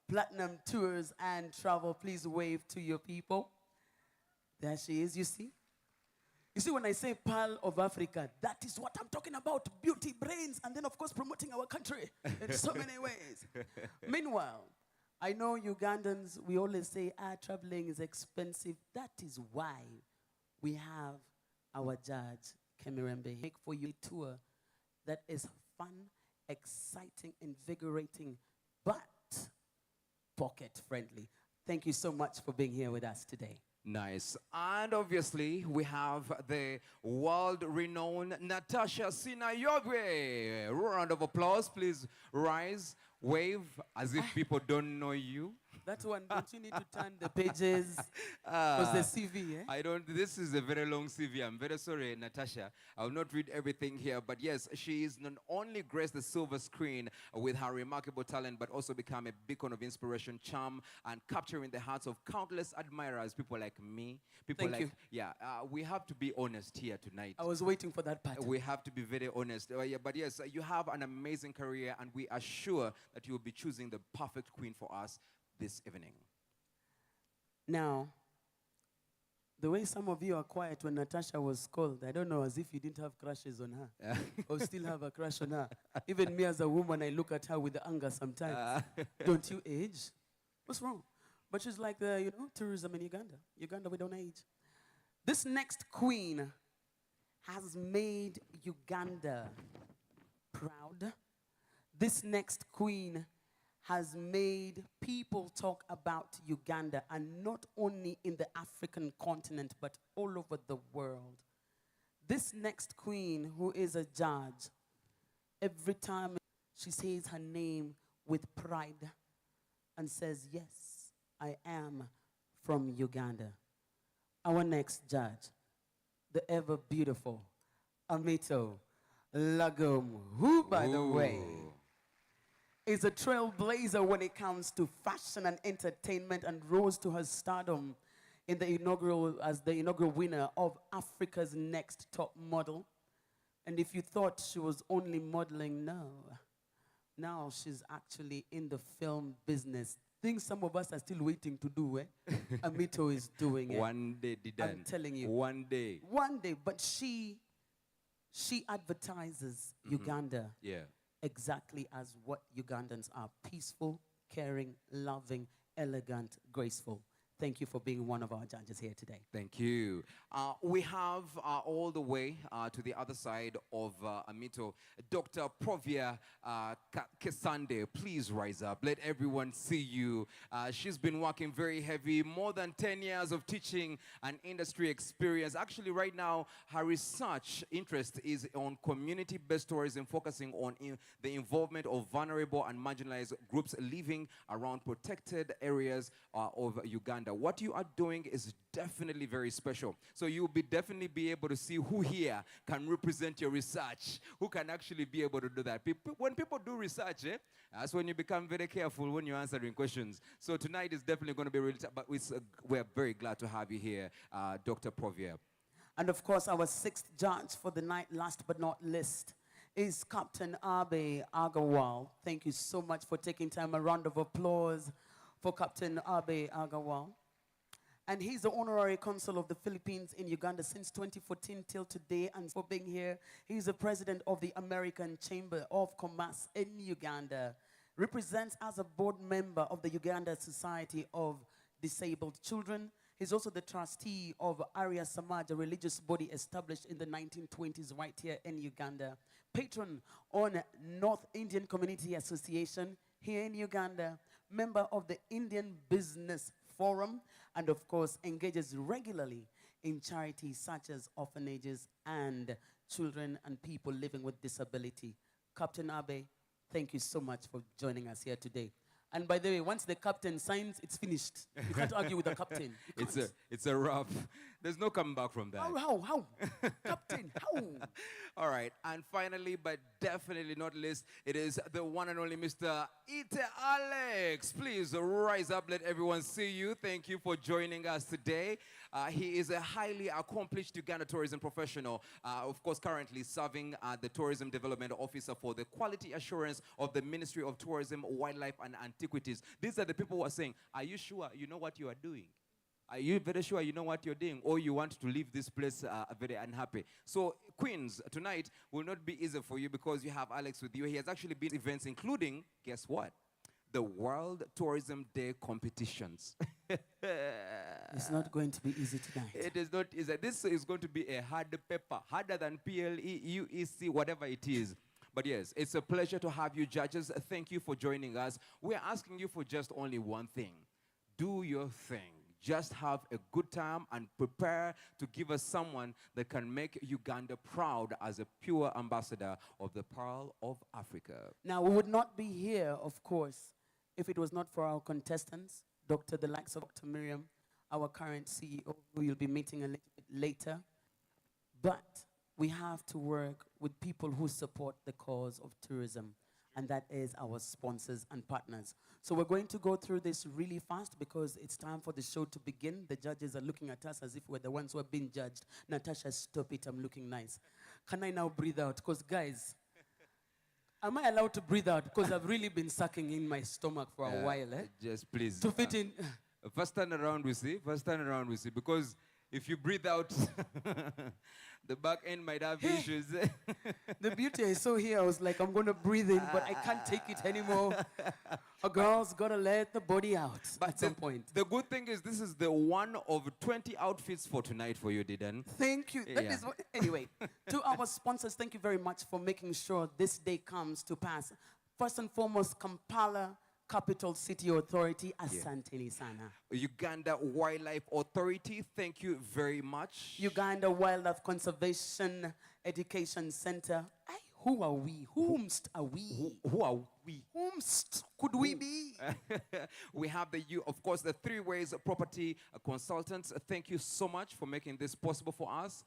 Platinum Tours and Travel. Please wave to your people. There she is, you see? You see, when I say Pearl of Africa, that is what I'm talking about. Beauty, brains, and then, of course, promoting our country in so many ways. Meanwhile, I know Ugandans, we always say, traveling is expensive. That is why we have our judge, Kemirembe, make for you a tour that is fun, exciting, invigorating, but pocket-friendly. Thank you so much for being here with us today. Nice. And obviously, we have the world-renowned Natasha Sinayobe. Round of applause. Please rise, wave, as if people don't know you. That one, don't you need to turn the pages? Because the CV, eh? I don't. This is a very long CV. I'm very sorry, Natasha. I will not read everything here. But yes, she is not only graced the silver screen with her remarkable talent, but also become a beacon of inspiration, charm, and capturing the hearts of countless admirers, people like me. People Thank you. Yeah, we have to be honest here tonight. I was waiting for that part. We have to be very honest. Yeah, but yes, you have an amazing career, and we are sure that you will be choosing the perfect queen for us this evening. Now, The way some of you are quiet when Natasha was called, I don't know, as if you didn't have crushes on her. Or still have a crush on her. Even me as a woman, I look at her with anger sometimes. Don't you age? What's wrong? But she's like the, tourism in Uganda. Uganda, we don't age. This next queen has made Uganda proud. This next queen has made people talk about Uganda, and not only in the African continent, but all over the world. This next queen, who is a judge, every time she says her name with pride and says, yes, I am from Uganda. Our next judge, the ever beautiful Amito Lagom, who, by the way, is a trailblazer when it comes to fashion and entertainment, and rose to her stardom in the as the inaugural winner of Africa's Next Top Model. And if you thought she was only modeling, no. Now she's actually in the film business. Things some of us are still waiting to do, Amito is doing it. One day, Didan. I'm telling you. One day. One day, but she advertises Uganda. Yeah. Exactly as what Ugandans are: peaceful, caring, loving, elegant, graceful. Thank you for being one of our judges here today. Thank you. We have all the way to the other side of Amito, Dr. Provia Kesande. Please rise up. Let everyone see you. She's been working very heavy, more than 10 years of teaching and industry experience. Actually, right now, her research interest is on community-based tourism, focusing on the involvement of vulnerable and marginalized groups living around protected areas of Uganda. What you are doing is definitely very special. So you'll definitely be able to see who here can represent your research, who can actually be able to do that. When people do research, that's when you become very careful when you're answering questions. So tonight is definitely going to be really tough, but we're very glad to have you here, Dr. Provia. And of course, our sixth judge for the night, last but not least, is Captain Abe Agawal. Thank you so much for taking time. A round of applause for Captain Abe Agawal. And he's the honorary consul of the Philippines in Uganda since 2014 till today. And for being here, he's the president of the American Chamber of Commerce in Uganda. Represents as a board member of the Uganda Society of Disabled Children. He's also the trustee of Arya Samaj, a religious body established in the 1920s right here in Uganda. Patron on North Indian Community Association here in Uganda. Member of the Indian Business Forum, and of course engages regularly in charities such as orphanages and children and people living with disability. Captain Abe, thank you so much for joining us here today. And by the way, once the captain signs, it's finished. You can't argue with the captain. It's a wrap. There's no coming back from that. How? Captain, how? All right, and finally, but definitely not least, it is the one and only Mr. Ite Alex. Please rise up, let everyone see you. Thank you for joining us today. He is a highly accomplished Uganda tourism professional, of course, currently serving the Tourism Development Officer for the Quality Assurance of the Ministry of Tourism, Wildlife and Antiquities. These are the people who are saying, are you sure you know what you are doing? Are you very sure you know what you're doing, or you want to leave this place very unhappy? So, Queens, tonight will not be easy for you because you have Alex with you. He has actually been events, including, guess what? The World Tourism Day competitions. It's not going to be easy tonight. It is not easy. This is going to be a hard paper, harder than PLE, UEC, whatever it is. But yes, it's a pleasure to have you, judges. Thank you for joining us. We're asking you for just only one thing. Do your thing. Just have a good time and prepare to give us someone that can make Uganda proud as a pure ambassador of the Pearl of Africa. Now, we would not be here, of course, if it was not for our contestants, the likes of Dr. Miriam, our current CEO, who you'll be meeting a little bit later. But we have to work with people who support the cause of tourism, and that is our sponsors and partners. So we're going to go through this really fast because it's time for the show to begin. The judges are looking at us as if we're the ones who are being judged. Natasha, stop it, I'm looking nice. Can I now breathe out? Because guys, am I allowed to breathe out? Because I've really been sucking in my stomach for a while. Just please. To fit in. First turn around we see, because If you breathe out, the back end might have issues. The beauty I saw here, I was like, I'm going to breathe in, but I can't take it anymore. A girl's got to let the body out at some point. The good thing is this is the one of 20 outfits for tonight for you, Didan. Thank you. That is what, anyway, to our sponsors, thank you very much for making sure this day comes to pass. First and foremost, Kampala Capital City Authority, asanteni sana. Uganda Wildlife Authority, thank you very much. Uganda Wildlife Conservation Education Center. Who are we? Whomst are we? Who are we? Whomst could we be? We have of course, the Three Ways Property Consultants. Thank you so much for making this possible for us.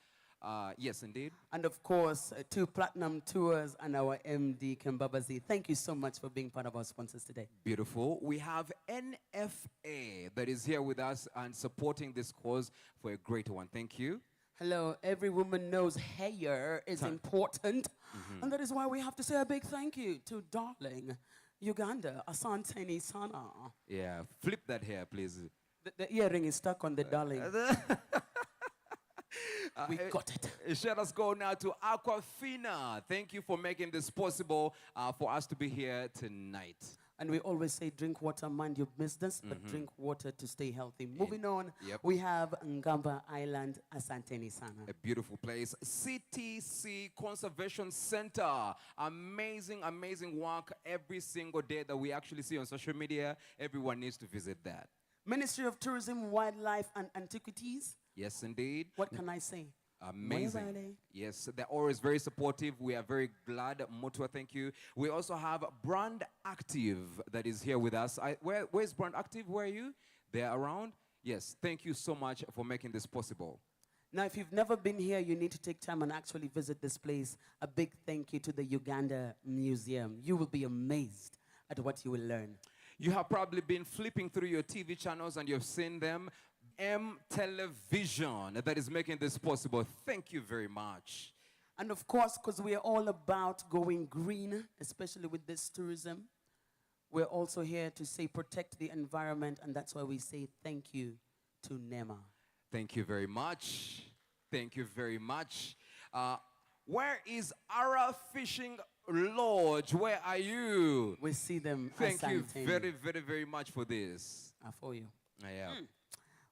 Yes, indeed. And of course, 2 Platinum Tours and our MD, Kembabazi. Thank you so much for being part of our sponsors today. Beautiful. We have NFA that is here with us and supporting this cause for a great one. Thank you. Hello, every woman knows hair is important, and that is why we have to say a big thank you to darling Uganda, asanteni sana. Yeah, flip that hair, please. The earring is stuck on the darling. We got it. Let us go now to Aquafina. Thank you for making this possible for us to be here tonight. And we always say drink water, mind your business, but drink water to stay healthy. Moving on, we have Ngamba Island, asanteni sana. A beautiful place. CTC Conservation Center. Amazing, amazing work every single day that we actually see on social media. Everyone needs to visit that. Ministry of Tourism, Wildlife and Antiquities. Yes, indeed. What can I say? Amazing. Yes, they're always very supportive. We are very glad. Mutua, thank you. We also have Brand Active that is here with us. Where's Brand Active? Where are you? They're around? Yes, thank you so much for making this possible. Now, if you've never been here, you need to take time and actually visit this place. A big thank you to the Uganda Museum. You will be amazed at what you will learn. You have probably been flipping through your TV channels and you've seen them. M Television that is making this possible. Thank you very much. And of course, because we are all about going green, especially with this tourism, we're also here to say protect the environment, and that's why we say thank you to NEMA. Thank you very much. Thank you very much. Where is Ara Fishing Lodge? Where are you? We see them. Thank you very, very, very much for this. For you. I am.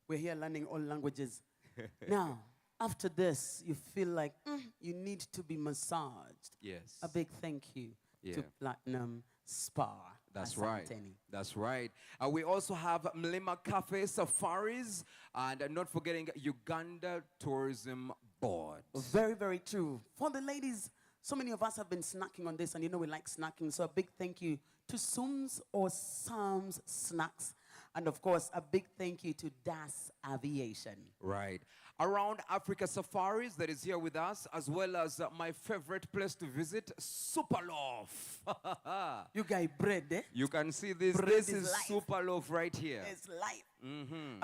We're here learning all languages. Now, after this, you feel like you need to be massaged. Yes. A big thank you to Platinum Spa. That's right. That's right. We also have Mlima Cafe Safaris, and not forgetting Uganda Tourism Board. Very, very true. For the ladies, so many of us have been snacking on this, and you know we like snacking, so a big thank you to Sums or Sam's Snacks. And of course, a big thank you to Das Aviation. Right. Around Africa Safaris that is here with us, as well as my favorite place to visit, Superloaf. You guys bread, eh? You can see this. Bread this is Superloaf right here. It's life.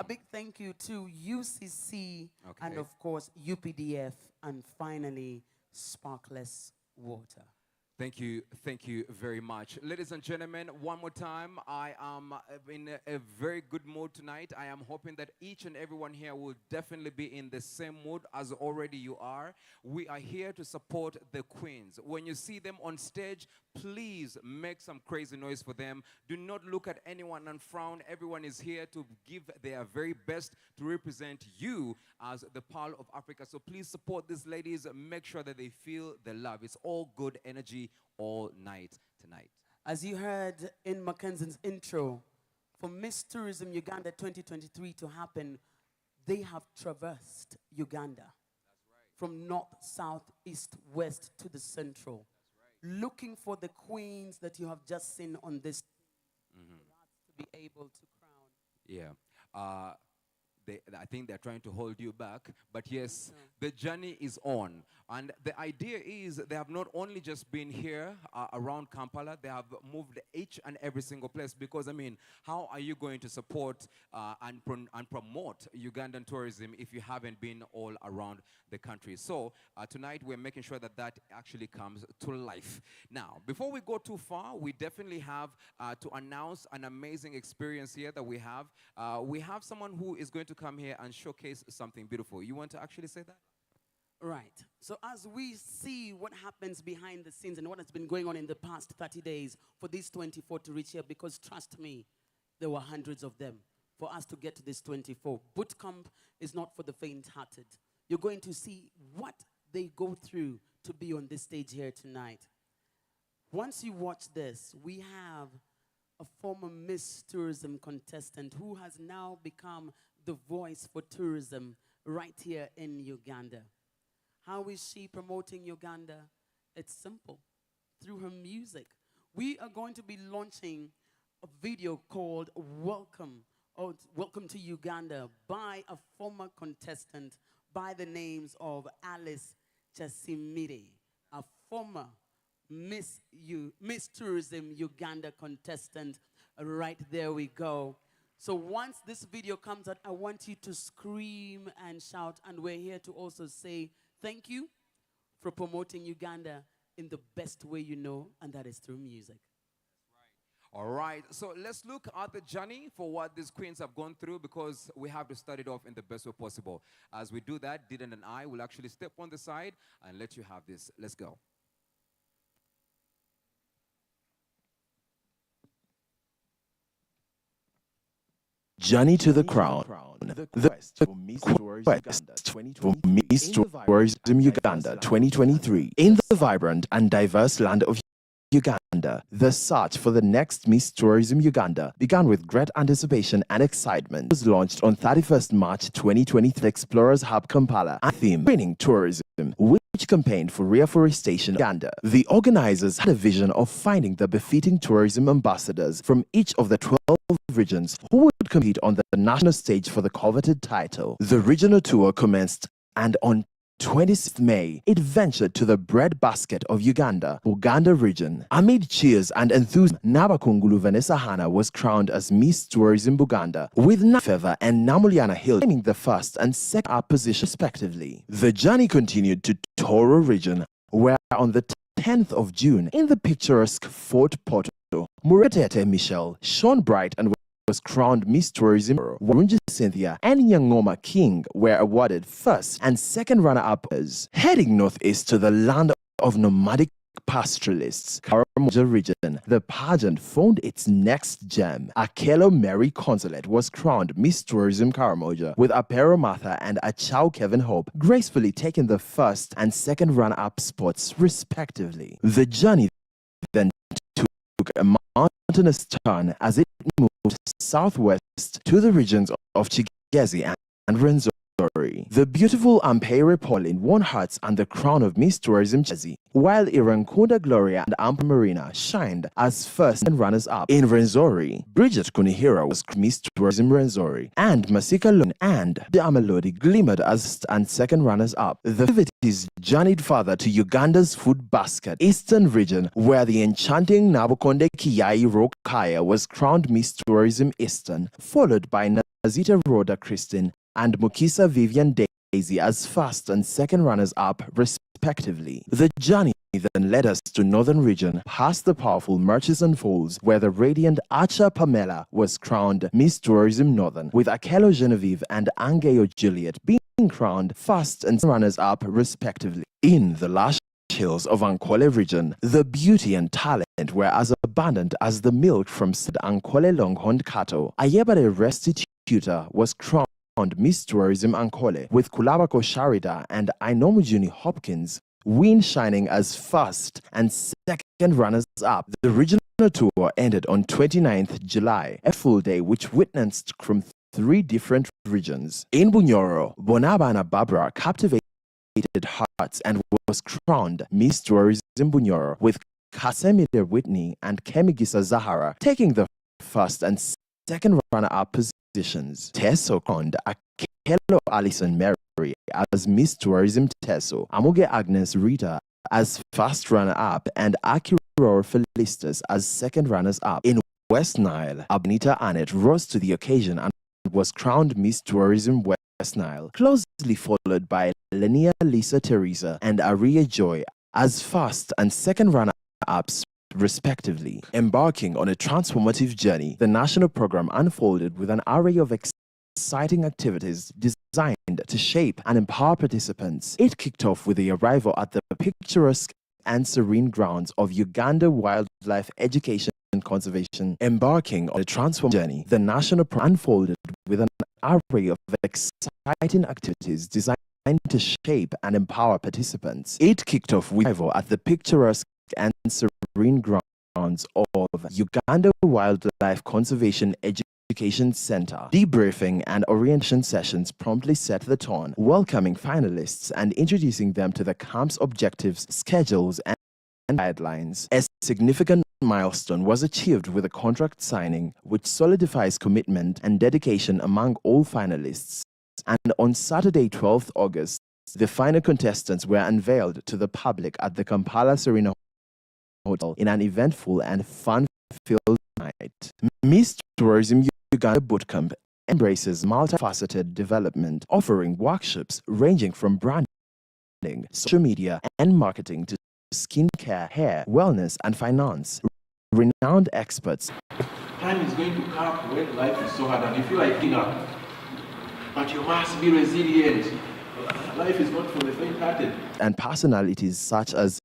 A big thank you to UCC and of course UPDF, and finally Sparkless Water. Thank you very much. Ladies and gentlemen, one more time, I am in a very good mood tonight. I am hoping that each and everyone here will definitely be in the same mood as already you are. We are here to support the queens. When you see them on stage, please make some crazy noise for them. Do not look at anyone and frown. Everyone is here to give their very best to represent you as the Pearl of Africa. So please support these ladies. Make sure that they feel the love. It's all good energy all night tonight. As you heard in Mackenzie's intro, for Miss Tourism Uganda 2023 to happen, they have traversed Uganda. That's right. From north, south, east, west to the central. That's right. Looking for the queens that you have just seen on this to be able to crown. Yeah. I think they're trying to hold you back. But yes, the journey is on. And the idea is they have not only just been here around Kampala, they have moved each and every single place. Because, I mean, how are you going to support and promote Ugandan tourism if you haven't been all around the country? So tonight we're making sure that that actually comes to life. Now, before we go too far, we definitely have to announce an amazing experience here that we have. We have someone who is going to come here and showcase something beautiful. You want to actually say that? Right. So as we see what happens behind the scenes and what has been going on in the past 30 days for these 24 to reach here, because trust me, there were hundreds of them for us to get to this 24. Bootcamp is not for the faint-hearted. You're going to see what they go through to be on this stage here tonight. Once you watch this, we have a former Miss Tourism contestant who has now become the voice for tourism right here in Uganda. How is she promoting Uganda? It's simple, through her music. We are going to be launching a video called Welcome to Uganda by a former contestant by the names of Alice Chasimire, a former Miss Tourism Uganda contestant. Right there we go. So once this video comes out, I want you to scream and shout, and we're here to also say thank you for promoting Uganda in the best way you know, and that is through music. All right, so let's look at the journey for what these queens have gone through, because we have to start it off in the best way possible. As we do that, Dylan and I will actually step on the side and let you have this. Let's go. Journey to the Crown, the quest for Miss Tourism Uganda 2023. In the vibrant and diverse land of Uganda, the search for the next Miss Tourism Uganda began with great anticipation and excitement. It was launched on 31st March 2023 Explorers Hub Kampala, and theme Bringing Tourism, which campaigned for reforestation in Uganda. The organizers had a vision of finding the befitting tourism ambassadors from each of the 12 regions who would compete on the national stage for the coveted title. The regional tour commenced, and on 26th May, it ventured to the breadbasket of Uganda region. Amid cheers and enthusiasm, Nabakungulu Vanessa Hana was crowned as Miss Tourism Buganda, with Nafeva and Namuliana Hill claiming the first and second up position respectively. The journey continued to Toro region, where on the 10th of June, in the picturesque Fort Porto, Muretete Michelle shone bright and was crowned Miss Tourism. Warunji Cynthia and Nyangoma King were awarded first and second runner-uppers. Heading northeast to the land of nomadic pastoralists, Karamoja region, the pageant found its next gem. Akelo Mary Consulate was crowned Miss Tourism Karamoja, with Apero Martha and Achao Kevin Hope gracefully taking the first and second runner-up spots respectively. The journey then took a mountainous turn as it moved southwest to the regions of Kigezi and Rwenzori. The beautiful Ampere Pauline won hearts and the crown of Miss Tourism Kigezi, while Irankunda Gloria and Ampa Marina shined as first and runners-up. In Rwenzori, Bridget Kunihira was Miss Tourism Rwenzori, and Masika Lone and Amelodi glimmered as and second runners-up. The activities journeyed further to Uganda's food basket, Eastern region, where the enchanting Nabukonde Kiyai Rokaya was crowned Miss Tourism Eastern, followed by Nazita Rhoda Christine and Mukisa Vivian Daisy as first and second runners-up respectively. The journey then led us to Northern region, past the powerful Murchison Falls, where the radiant Archer Pamela was crowned Miss Tourism Northern, with Akelo Genevieve and Angeyo Juliet being crowned first and runners-up respectively. In the lush hills of Ankole region, the beauty and talent were as abundant as the milk from said Ankole Longhorned cattle. Ayebade Restituta was crowned Miss Tourism Ankole, with Kulabako Sharida and Ainomujuni Hopkins win shining as first and second runners-up. The regional tour ended on 29th July, a full day which witnessed from 3 different regions. In Bunyoro, Bonabana Barbara captivated hearts and was crowned Miss Tourism Bunyoro, with Kasemide Whitney and Kemigisa Zahara taking the first and second runner-up positions. Teso crowned Akelo Alison Mary as Miss Tourism Teso, Amuge Agnes Rita as first runner-up, and Akiror Felicitas as second runners-up. In West Nile, Abnita Annette rose to the occasion and was crowned Miss Tourism West Nile, closely followed by Lenia Lisa Teresa and Aria Joy as first and second runner-ups respectively. Embarking on a transformative journey, the national program unfolded with an array of exciting activities designed to shape and empower participants. It kicked off with the arrival at the picturesque and serene grounds of Uganda Wildlife Education and Conservation. Embarking on a transform journey, the national program unfolded with an array of exciting activities designed to shape and empower participants. It kicked off with arrival at the picturesque and serene grounds of Uganda Wildlife Conservation Education Center. Debriefing and orientation sessions promptly set the tone, welcoming finalists and introducing them to the camp's objectives, schedules, and guidelines. A significant milestone was achieved with a contract signing, which solidifies commitment and dedication among all finalists. And on Saturday, 12th August, the final contestants were unveiled to the public at the Kampala Serena Hotel in an eventful and fun-filled night. Miss Tourism Uganda Bootcamp embraces multifaceted development, offering workshops ranging from branding, social media, and marketing to skincare, hair, wellness, and finance. Renowned experts. Time is going to come when life is so hard and you feel like giving up. But you must be resilient. Life is not for the faint-hearted. And personalities such as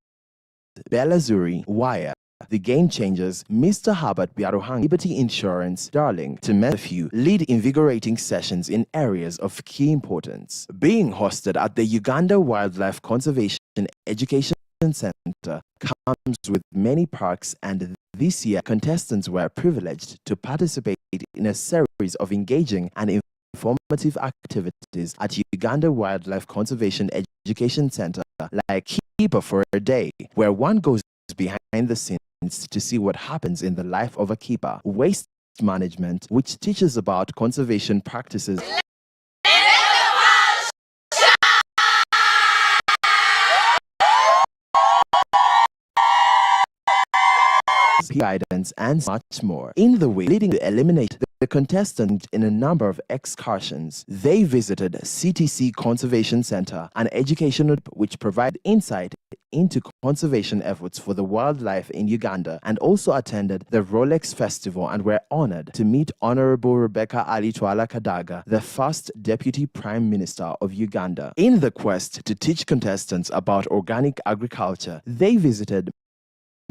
Bella Zuri, Wire, The Game Changers, Mr. Herbert Biaruhang, Liberty Insurance, Darling, to mention a few, lead invigorating sessions in areas of key importance. Being hosted at the Uganda Wildlife Conservation Education Center comes with many perks, and this year contestants were privileged to participate in a series of engaging and informative activities at Uganda Wildlife Conservation Education Center, like Keeper for a Day, where one goes behind the scenes to see what happens in the life of a keeper. Waste management, which teaches about conservation practices. Guidance and much more. In the way leading to eliminate the contestant in a number of excursions, they visited CTC Conservation Center, an educational which provided insight into conservation efforts for the wildlife in Uganda, and also attended the Rolex Festival and were honored to meet Honorable Rebecca Alitwala Kadaga, the first Deputy Prime Minister of Uganda. In the quest to teach contestants about organic agriculture, they visited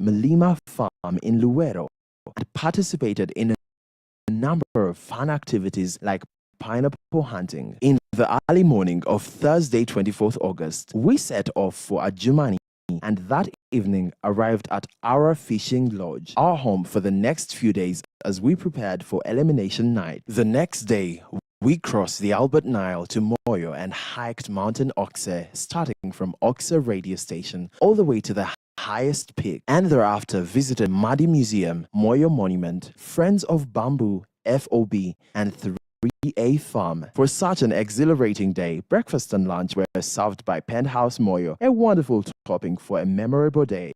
Malima Farm in Luwero and participated in a number of fun activities like pineapple hunting. In the early morning of Thursday, 24th August, we set off for Adjumani and that evening arrived at our fishing lodge, our home for the next few days as we prepared for Elimination Night. The next day, we crossed the Albert Nile to Moyo and hiked Mountain Okse, starting from Okse radio station all the way to the highest peak, and thereafter visited Madi Museum, Moyo Monument, Friends of Bamboo, FOB, and 3A Farm. For such an exhilarating day, breakfast and lunch were served by Penthouse Moyo, a wonderful topping for a memorable day.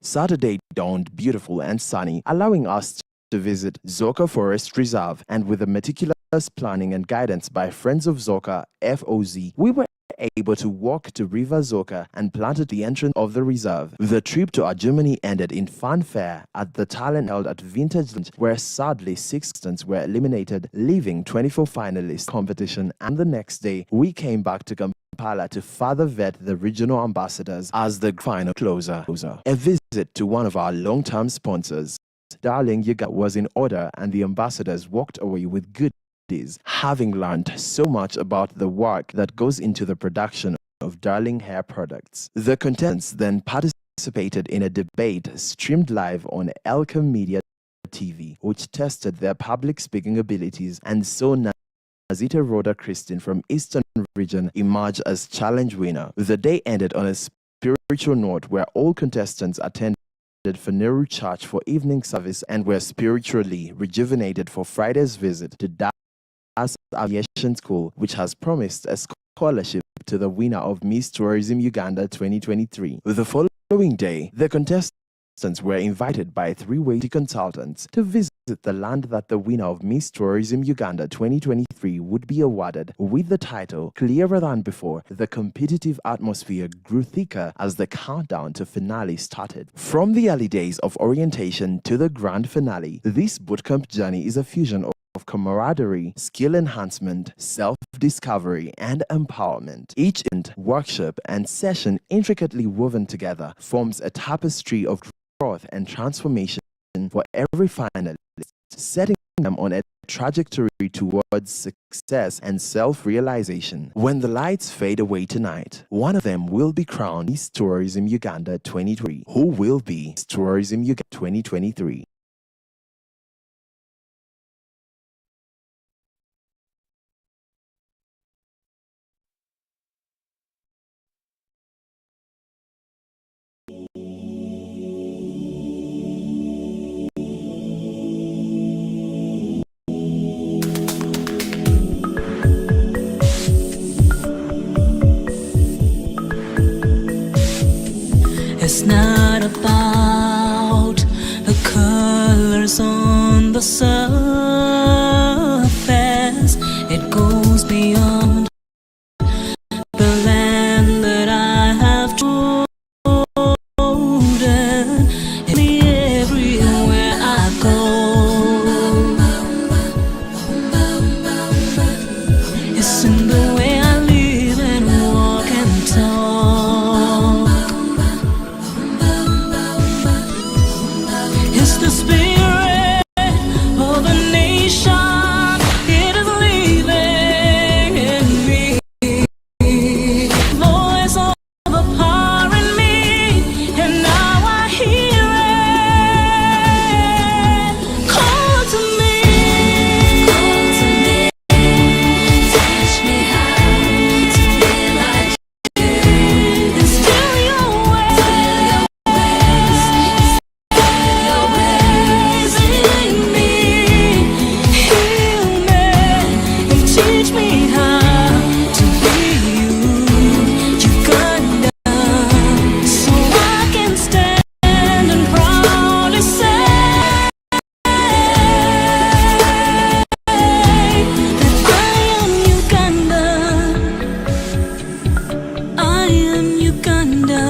Saturday dawned beautiful and sunny, allowing us to visit Zoka Forest Reserve, and with the meticulous planning and guidance by Friends of Zoka, FOZ, we were able to walk to River Zoka and planted the entrance of the reserve. The trip to Germany ended in fanfare at the talent held at Vintage Lunch, where sadly 6 contestants were eliminated, leaving 24 finalists competition, and the next day we came back to Kampala to further vet the regional ambassadors as the final closer. A visit to one of our long-term sponsors, Darling Uganda, was in order, and the ambassadors walked away with good, having learned so much about the work that goes into the production of Darling hair products. The contestants then participated in a debate streamed live on Elka Media TV, which tested their public speaking abilities, and saw Nazita Rhoda Christine from Eastern Region emerge as challenge winner. The day ended on a spiritual note where all contestants attended for Nehru Church for evening service and were spiritually rejuvenated for Friday's visit to Aviation School, which has promised a scholarship to the winner of Miss Tourism Uganda 2023. The following day, the contestants were invited by 3 weighty consultants to visit the land that the winner of Miss Tourism Uganda 2023 would be awarded. With the title clearer than before, the competitive atmosphere grew thicker as the countdown to finale started. From the early days of orientation to the grand finale, this bootcamp journey is a fusion of of camaraderie, skill enhancement, self-discovery, and empowerment. Each workshop and session, intricately woven together, forms a tapestry of growth and transformation for every finalist, setting them on a trajectory towards success and self-realization. When the lights fade away tonight, one of them will be crowned Miss Tourism Uganda 2023. Who will be Miss Tourism Uganda 2023? It's not about the colors on the surface. It goes beyond the land that I have chosen. In me everywhere I go. It's in the way I live and walk and talk. It's the spirit of a nation. It is living in me. Voice of the power in me, and now I hear it. Call to me. Teach me how to be like you. Instill your ways. Your ways in me. Heal me and teach me how to be you, Uganda, so I can stand and proudly say that I am Uganda. I am Uganda.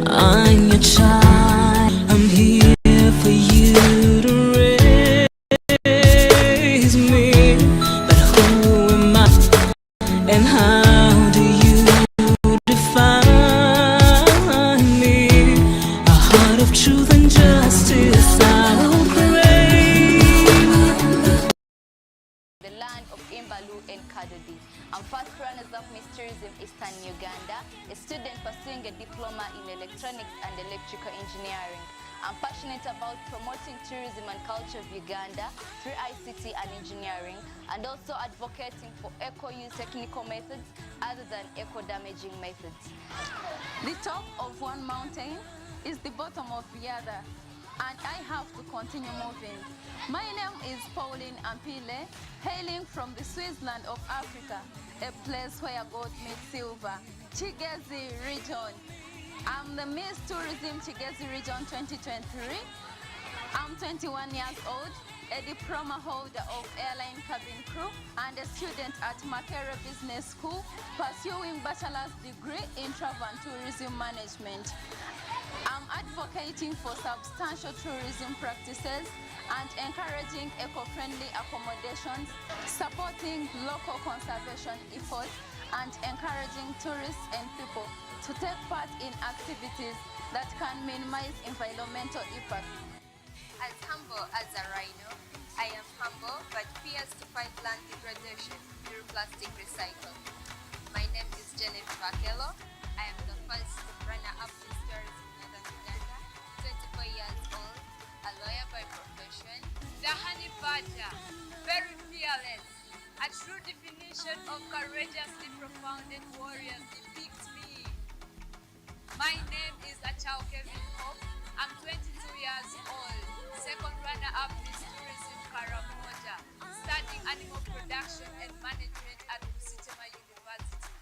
I'm your child. I'm here for you to raise me. But who am I and how do you define me? A heart of truth and justice I will crave. The land of Imbalu and Kadodi. I'm first runners-up Miss Tourism Eastern Uganda, a student pursuing a diploma in electronics and electrical engineering. I'm passionate about promoting tourism and culture of Uganda through ICT and engineering, and also advocating for eco-use technical methods other than eco-damaging methods. The top of one mountain is the bottom of the other, and I have to continue moving. My name is Pauline Ampile, hailing from the Switzerland of Africa, a place where gold meets silver, Kigezi region. I'm the Miss Tourism Kigezi region 2023. I'm 21 years old, a diploma holder of airline cabin crew, and a student at Makere Business School, pursuing bachelor's degree in travel and tourism management. I'm advocating for substantial tourism practices and encouraging eco-friendly accommodations, supporting local conservation efforts, and encouraging tourists and people to take part in activities that can minimize environmental impact. As humble as a rhino, I am humble but fierce to fight land degradation through plastic recycling. My name is Jennifer Bakelo. I am the first runner-up Miss Tourism Northern Uganda, 24 years old, a lawyer by profession. The honey badger, very fearless. A true definition of courageously profounded warriors depicts me. My name is Achao Kevin Hope. I'm 22 years old, second runner-up Miss Tourism Karamoja, studying animal production and management at Busitema University.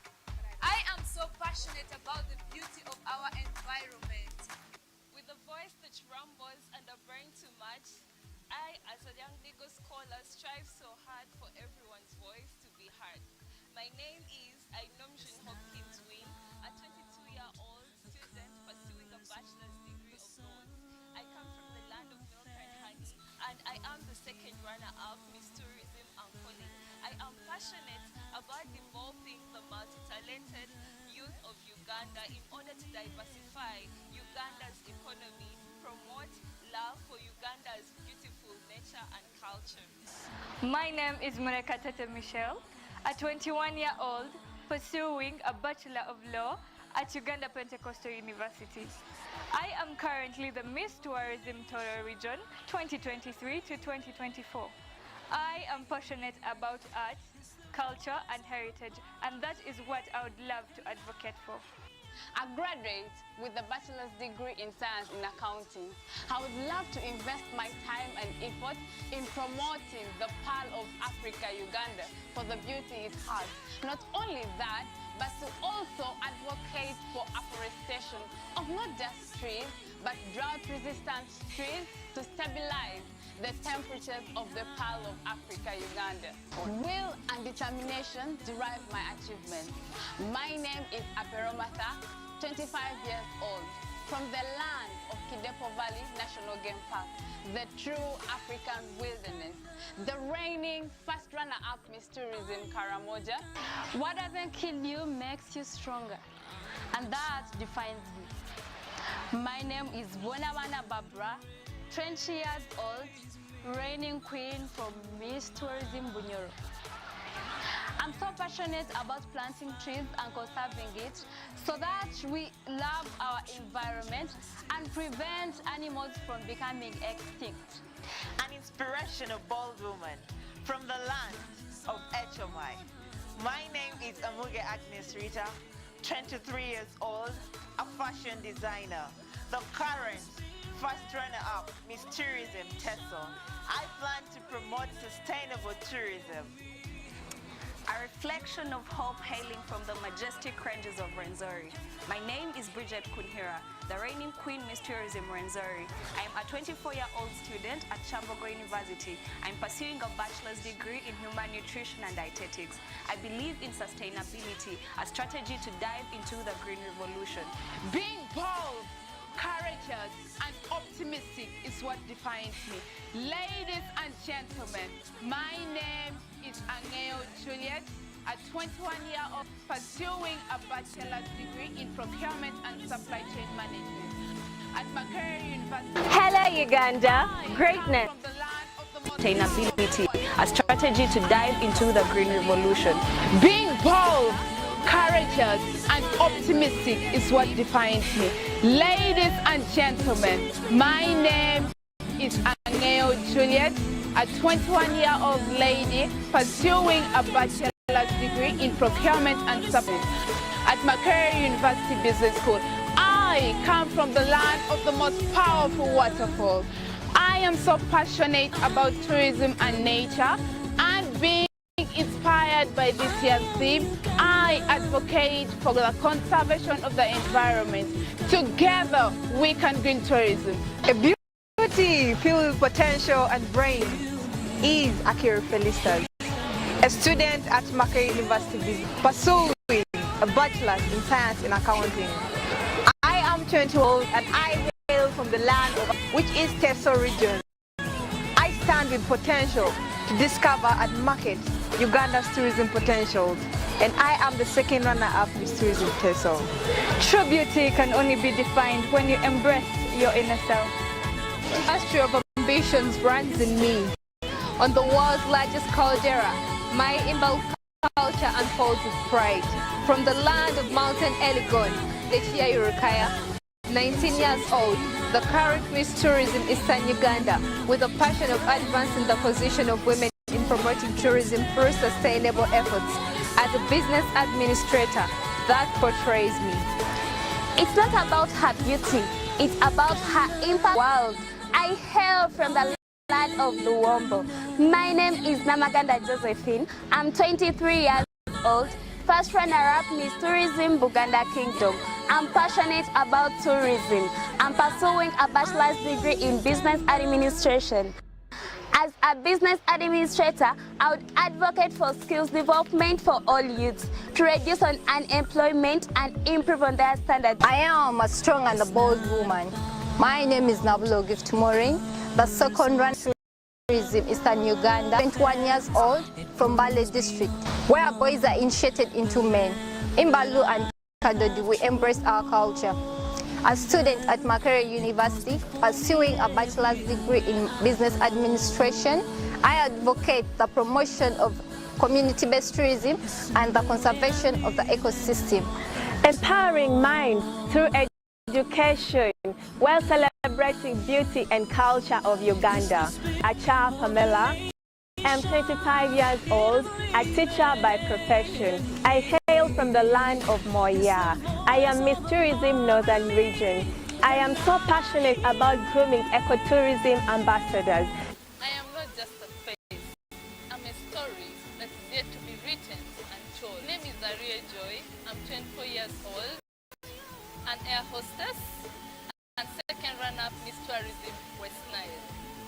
I am so passionate about the beauty of our environment. With a voice that rumbles and a brain too much, I, as a young legal scholar, strive so hard for everyone's voice to be heard. My name is Ainomjin Hopkins Wynn, a 22-year-old student pursuing a bachelor's degree of laws. I come from the land of milk and honey, and I am runner-up Miss Tourism and Calling. I am passionate about developing the multi-talented youth of Uganda in order to diversify Uganda's economy, promote love for Uganda's beautiful nature and culture. My name is Murekatete Michelle, a 21-year-old pursuing a Bachelor of Law at Uganda Pentecostal University. I am currently the Miss Tourism Toro Region 2023 to 2024. I am passionate about art, culture and heritage, and that is what I would love to advocate for. A graduate with a bachelor's degree in science in accounting, I would love to invest my time and effort in promoting the Pearl of Africa, Uganda, for the beauty it has. Not only that, but to also advocate for afforestation of not just trees, but drought-resistant trees to stabilize the temperatures of the Pearl of Africa, Uganda. Will and determination derive my achievement. My name is Aperomatha, 25 years old, from the land of Kidepo Valley National Game Park, the true African wilderness, the reigning first runner-up Miss Tourism Karamoja. What doesn't kill you makes you stronger, and that defines me. My name is Bonawana Barbara, 20 years old, reigning queen from Miss Tourism Bunyoro. I'm so passionate about planting trees and conserving it so that we love our environment and prevent animals from becoming extinct. An inspirational bold woman from the land of HMI. My name is Amuge Agnes Rita, 23 years old, a fashion designer, the current first runner-up Miss Tourism Teso. I plan to promote sustainable tourism. A reflection of hope hailing from the majestic ranges of Rwenzori. My name is Bridget Kunhira, the reigning queen Miss Tourism Rwenzori. I am a 24-year-old student at Chambogo University. I'm pursuing a bachelor's degree in human nutrition and dietetics. I believe in sustainability, a strategy to dive into the green revolution. Being bold, courageous and optimistic is what defines me. Ladies and gentlemen, my name is Angeo Juliet, a 21-year-old pursuing a bachelor's degree in procurement and supply chain management at Makerere University. Hello Uganda, greatness. Sustainability, a strategy to dive into the green revolution. Being bold, courageous and optimistic is what defines me. Ladies and gentlemen, my name is Angeo Juliet, a 21-year-old lady pursuing a bachelor's degree in procurement and supply at Makerere University Business School. I come from the land of the most powerful waterfall. I am so passionate about tourism and nature, and being inspired by this year's theme, I advocate for the conservation of the environment. Together, we can green tourism. A beauty filled with potential and brains is Akira Felicitas, a student at Makerere University pursuing a bachelor's in science in accounting. I am 20 old and I hail from the land of which is Teso region. I stand with potential to discover and market Uganda's tourism potentials, and I am the second runner-up Miss Tourism Teso. True beauty can only be defined when you embrace your inner self. The mastery of ambitions runs in me. On the world's largest caldera, my Imbal culture unfolds with pride. From the land of Mountain Elgon, Lechia Urukaya, 19 years old, the current Miss Tourism Eastern Uganda, with a passion of advancing the position of women in promoting tourism through sustainable efforts. As a business administrator, that portrays me. It's not about her beauty, it's about her impact. World. I hail from the land of Luombo. My name is Namaganda Josephine. I'm 23 years old, first runner-up Miss Tourism Buganda Kingdom. I'm passionate about tourism. I'm pursuing a bachelor's degree in business administration. As a business administrator, I would advocate for skills development for all youths to reduce on unemployment and improve on their standards. I am a strong and a bold woman. My name is Nabulo Gift Moring, the second runner Tourism, Eastern Uganda, 21 years old, from Bale district, where boys are initiated into men. In Balu and Kadodi, we embrace our culture. A student at Makerere University, pursuing a bachelor's degree in business administration, I advocate the promotion of community-based tourism and the conservation of the ecosystem. Empowering minds through education while celebrating beauty and culture of Uganda. Acha Pamela. I'm 25 years old, a teacher by profession. I hail from the land of Moya. I am Miss Tourism Northern Region. I am so passionate about grooming ecotourism ambassadors. I am not just a face. I'm a story that is yet to be written and told. My name is Aria Joy. I'm 24 years old, an air hostess, and second runner-up Miss Tourism West Nile.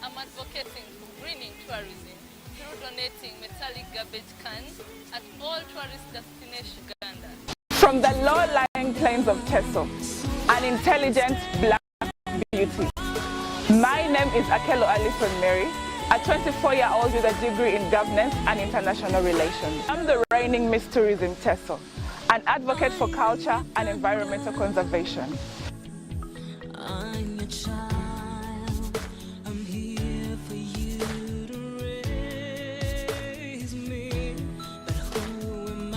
I'm advocating for greening tourism through donating metallic garbage cans at all tourist destinations in Uganda. From the low-lying plains of Teso, an intelligent black beauty. My name is Akelo Alison Mary, a 24-year-old with a degree in governance and international relations. I'm the reigning Miss Tourism Teso, an advocate for culture and environmental conservation. I'm your child, I'm here for you to raise me, but who am I?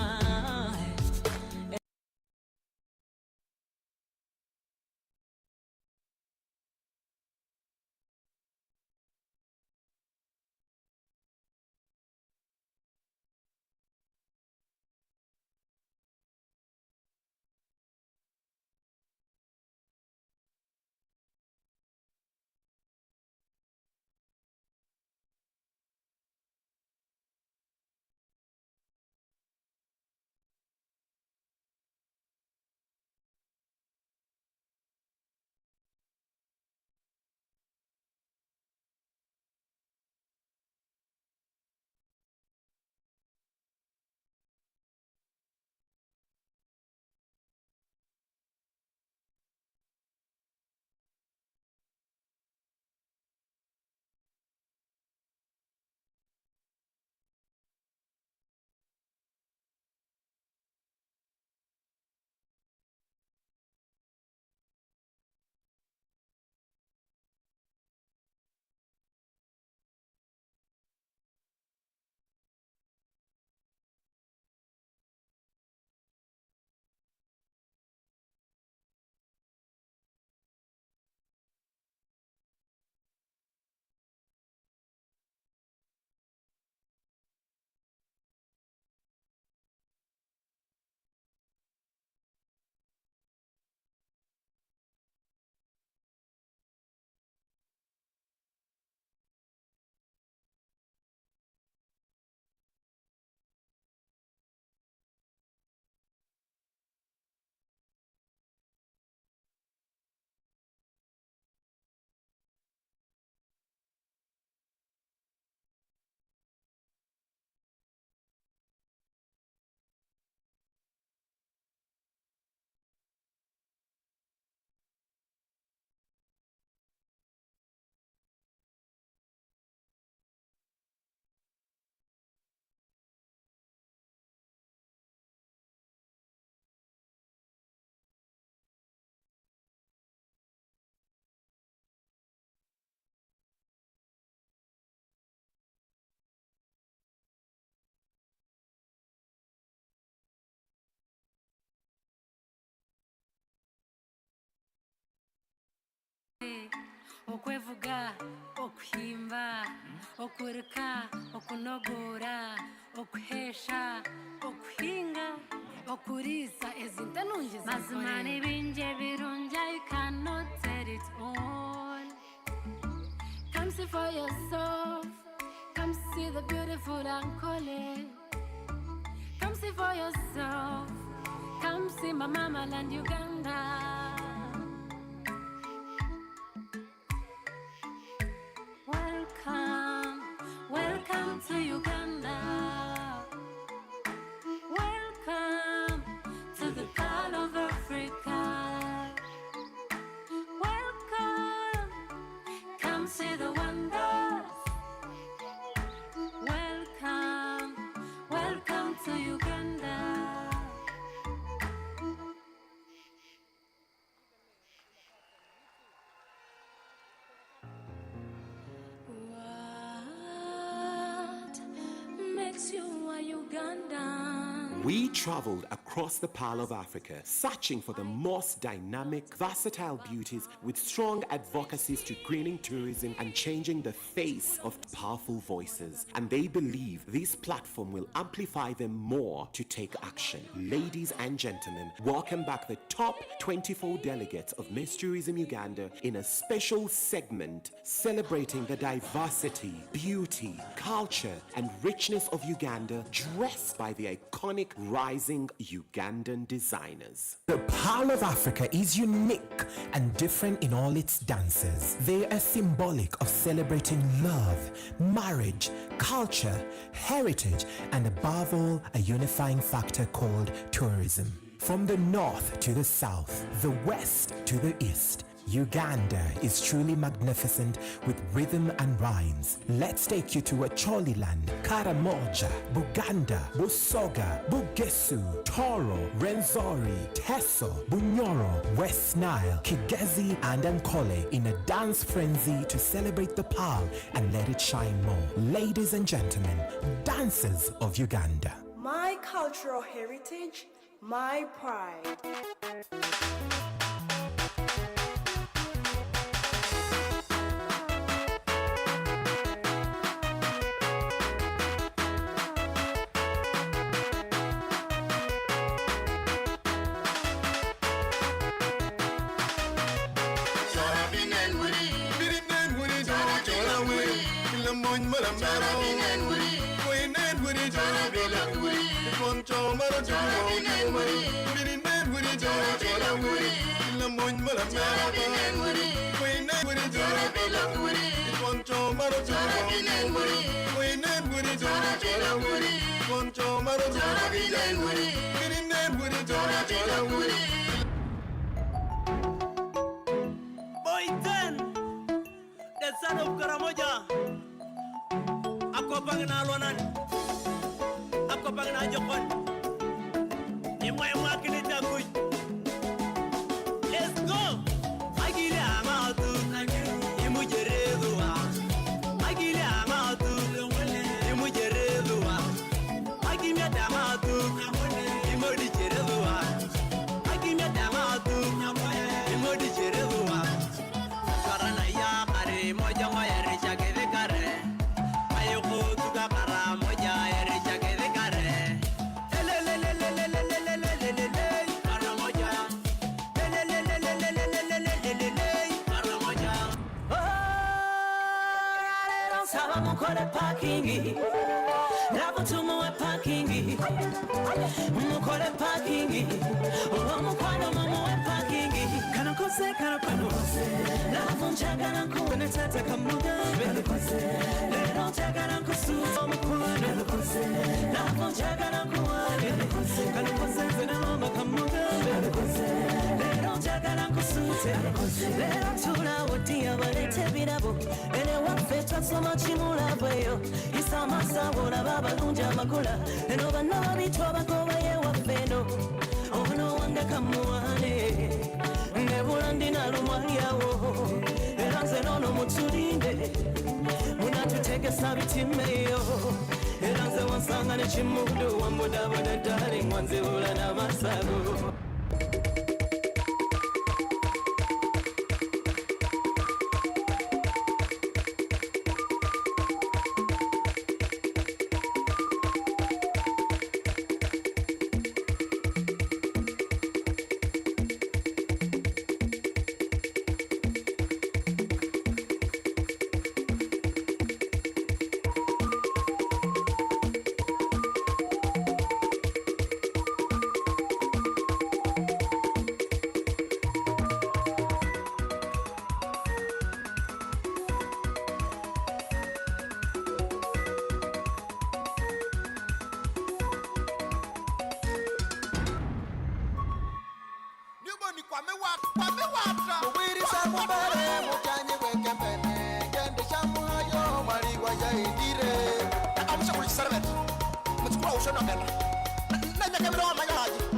okwevuga okuhimba okurika okunogora okuhesha okuhinga okuriisa ezinto enungi mazima n'ebingi ebirungi I cannot tell it all. Come see for yourself, come see the beautiful Ankole, come see for yourself, come see my mama land Uganda. Welcome, welcome to Uganda. Welcome to the Pearl of Africa. Welcome, come see the wonders to Uganda. What makes you a Ugandan? We traveled across the Pearl of Africa, searching for the most dynamic, versatile beauties with strong advocacies to greening tourism and changing the face of powerful voices. And they believe this platform will amplify them more to take action. Ladies and gentlemen, welcome back the top 24 delegates of Miss Tourism Uganda in a special segment celebrating the diversity, beauty, culture, and richness of Uganda, dressed by the iconic rising Ugandan designers. The Pearl of Africa is unique and different in all its dances. They are symbolic of celebrating love, marriage, culture, heritage, and above all, a unifying factor called tourism. From the north to the south, the west to the east, Uganda is truly magnificent with rhythm and rhymes. Let's take you to Acholiland, Karamoja, Buganda, Busoga, Bugesu, Toro, Renzori, Teso, Bunyoro, West Nile, Kigezi, and Ankole in a dance frenzy to celebrate the Pearl and let it shine more. Ladies and gentlemen, dancers of Uganda. My cultural heritage, my pride. Boyden, the son of Karamoja, Akopangana Lonan, Akopangana Jokon, Imoy Makinita Good. Let's go! Magila Matu, Imujeredua, Magila Matu, Imujeredua, Magimia Damatu, Imodi Jeredua, Magimia Damatu, Imodi Jeredua. Karanaya Mare Moja Richa Gevekare, Ayoko Tuga Para Moja Richa Gevekare. Parking, Lavo to my parking, Mukore parking, Mukwana Mamo parking, Kanakose, Kanapanose, Lavon Chagaranko, and it's at a Kamuda, they don't Chagarankosu, Mukwana, Lavon Chagaranko, Kanakose, and Alama Kamuda, they don't Chagarankosu, they don't Tula, what dear, but they tell me that book, and they want fetch so much in Mulabayo. Isamasa wona babalunja makula eno bana bitwa bagoba ye wafeno ono wanga kamuane nebula ndina lumwali yawo eranze nono mutulinde munatutegesa bitimeyo eranze wansanga nekimudu wambudabada darling wanzibula n'amasago. I'm Sunday make every door my yard.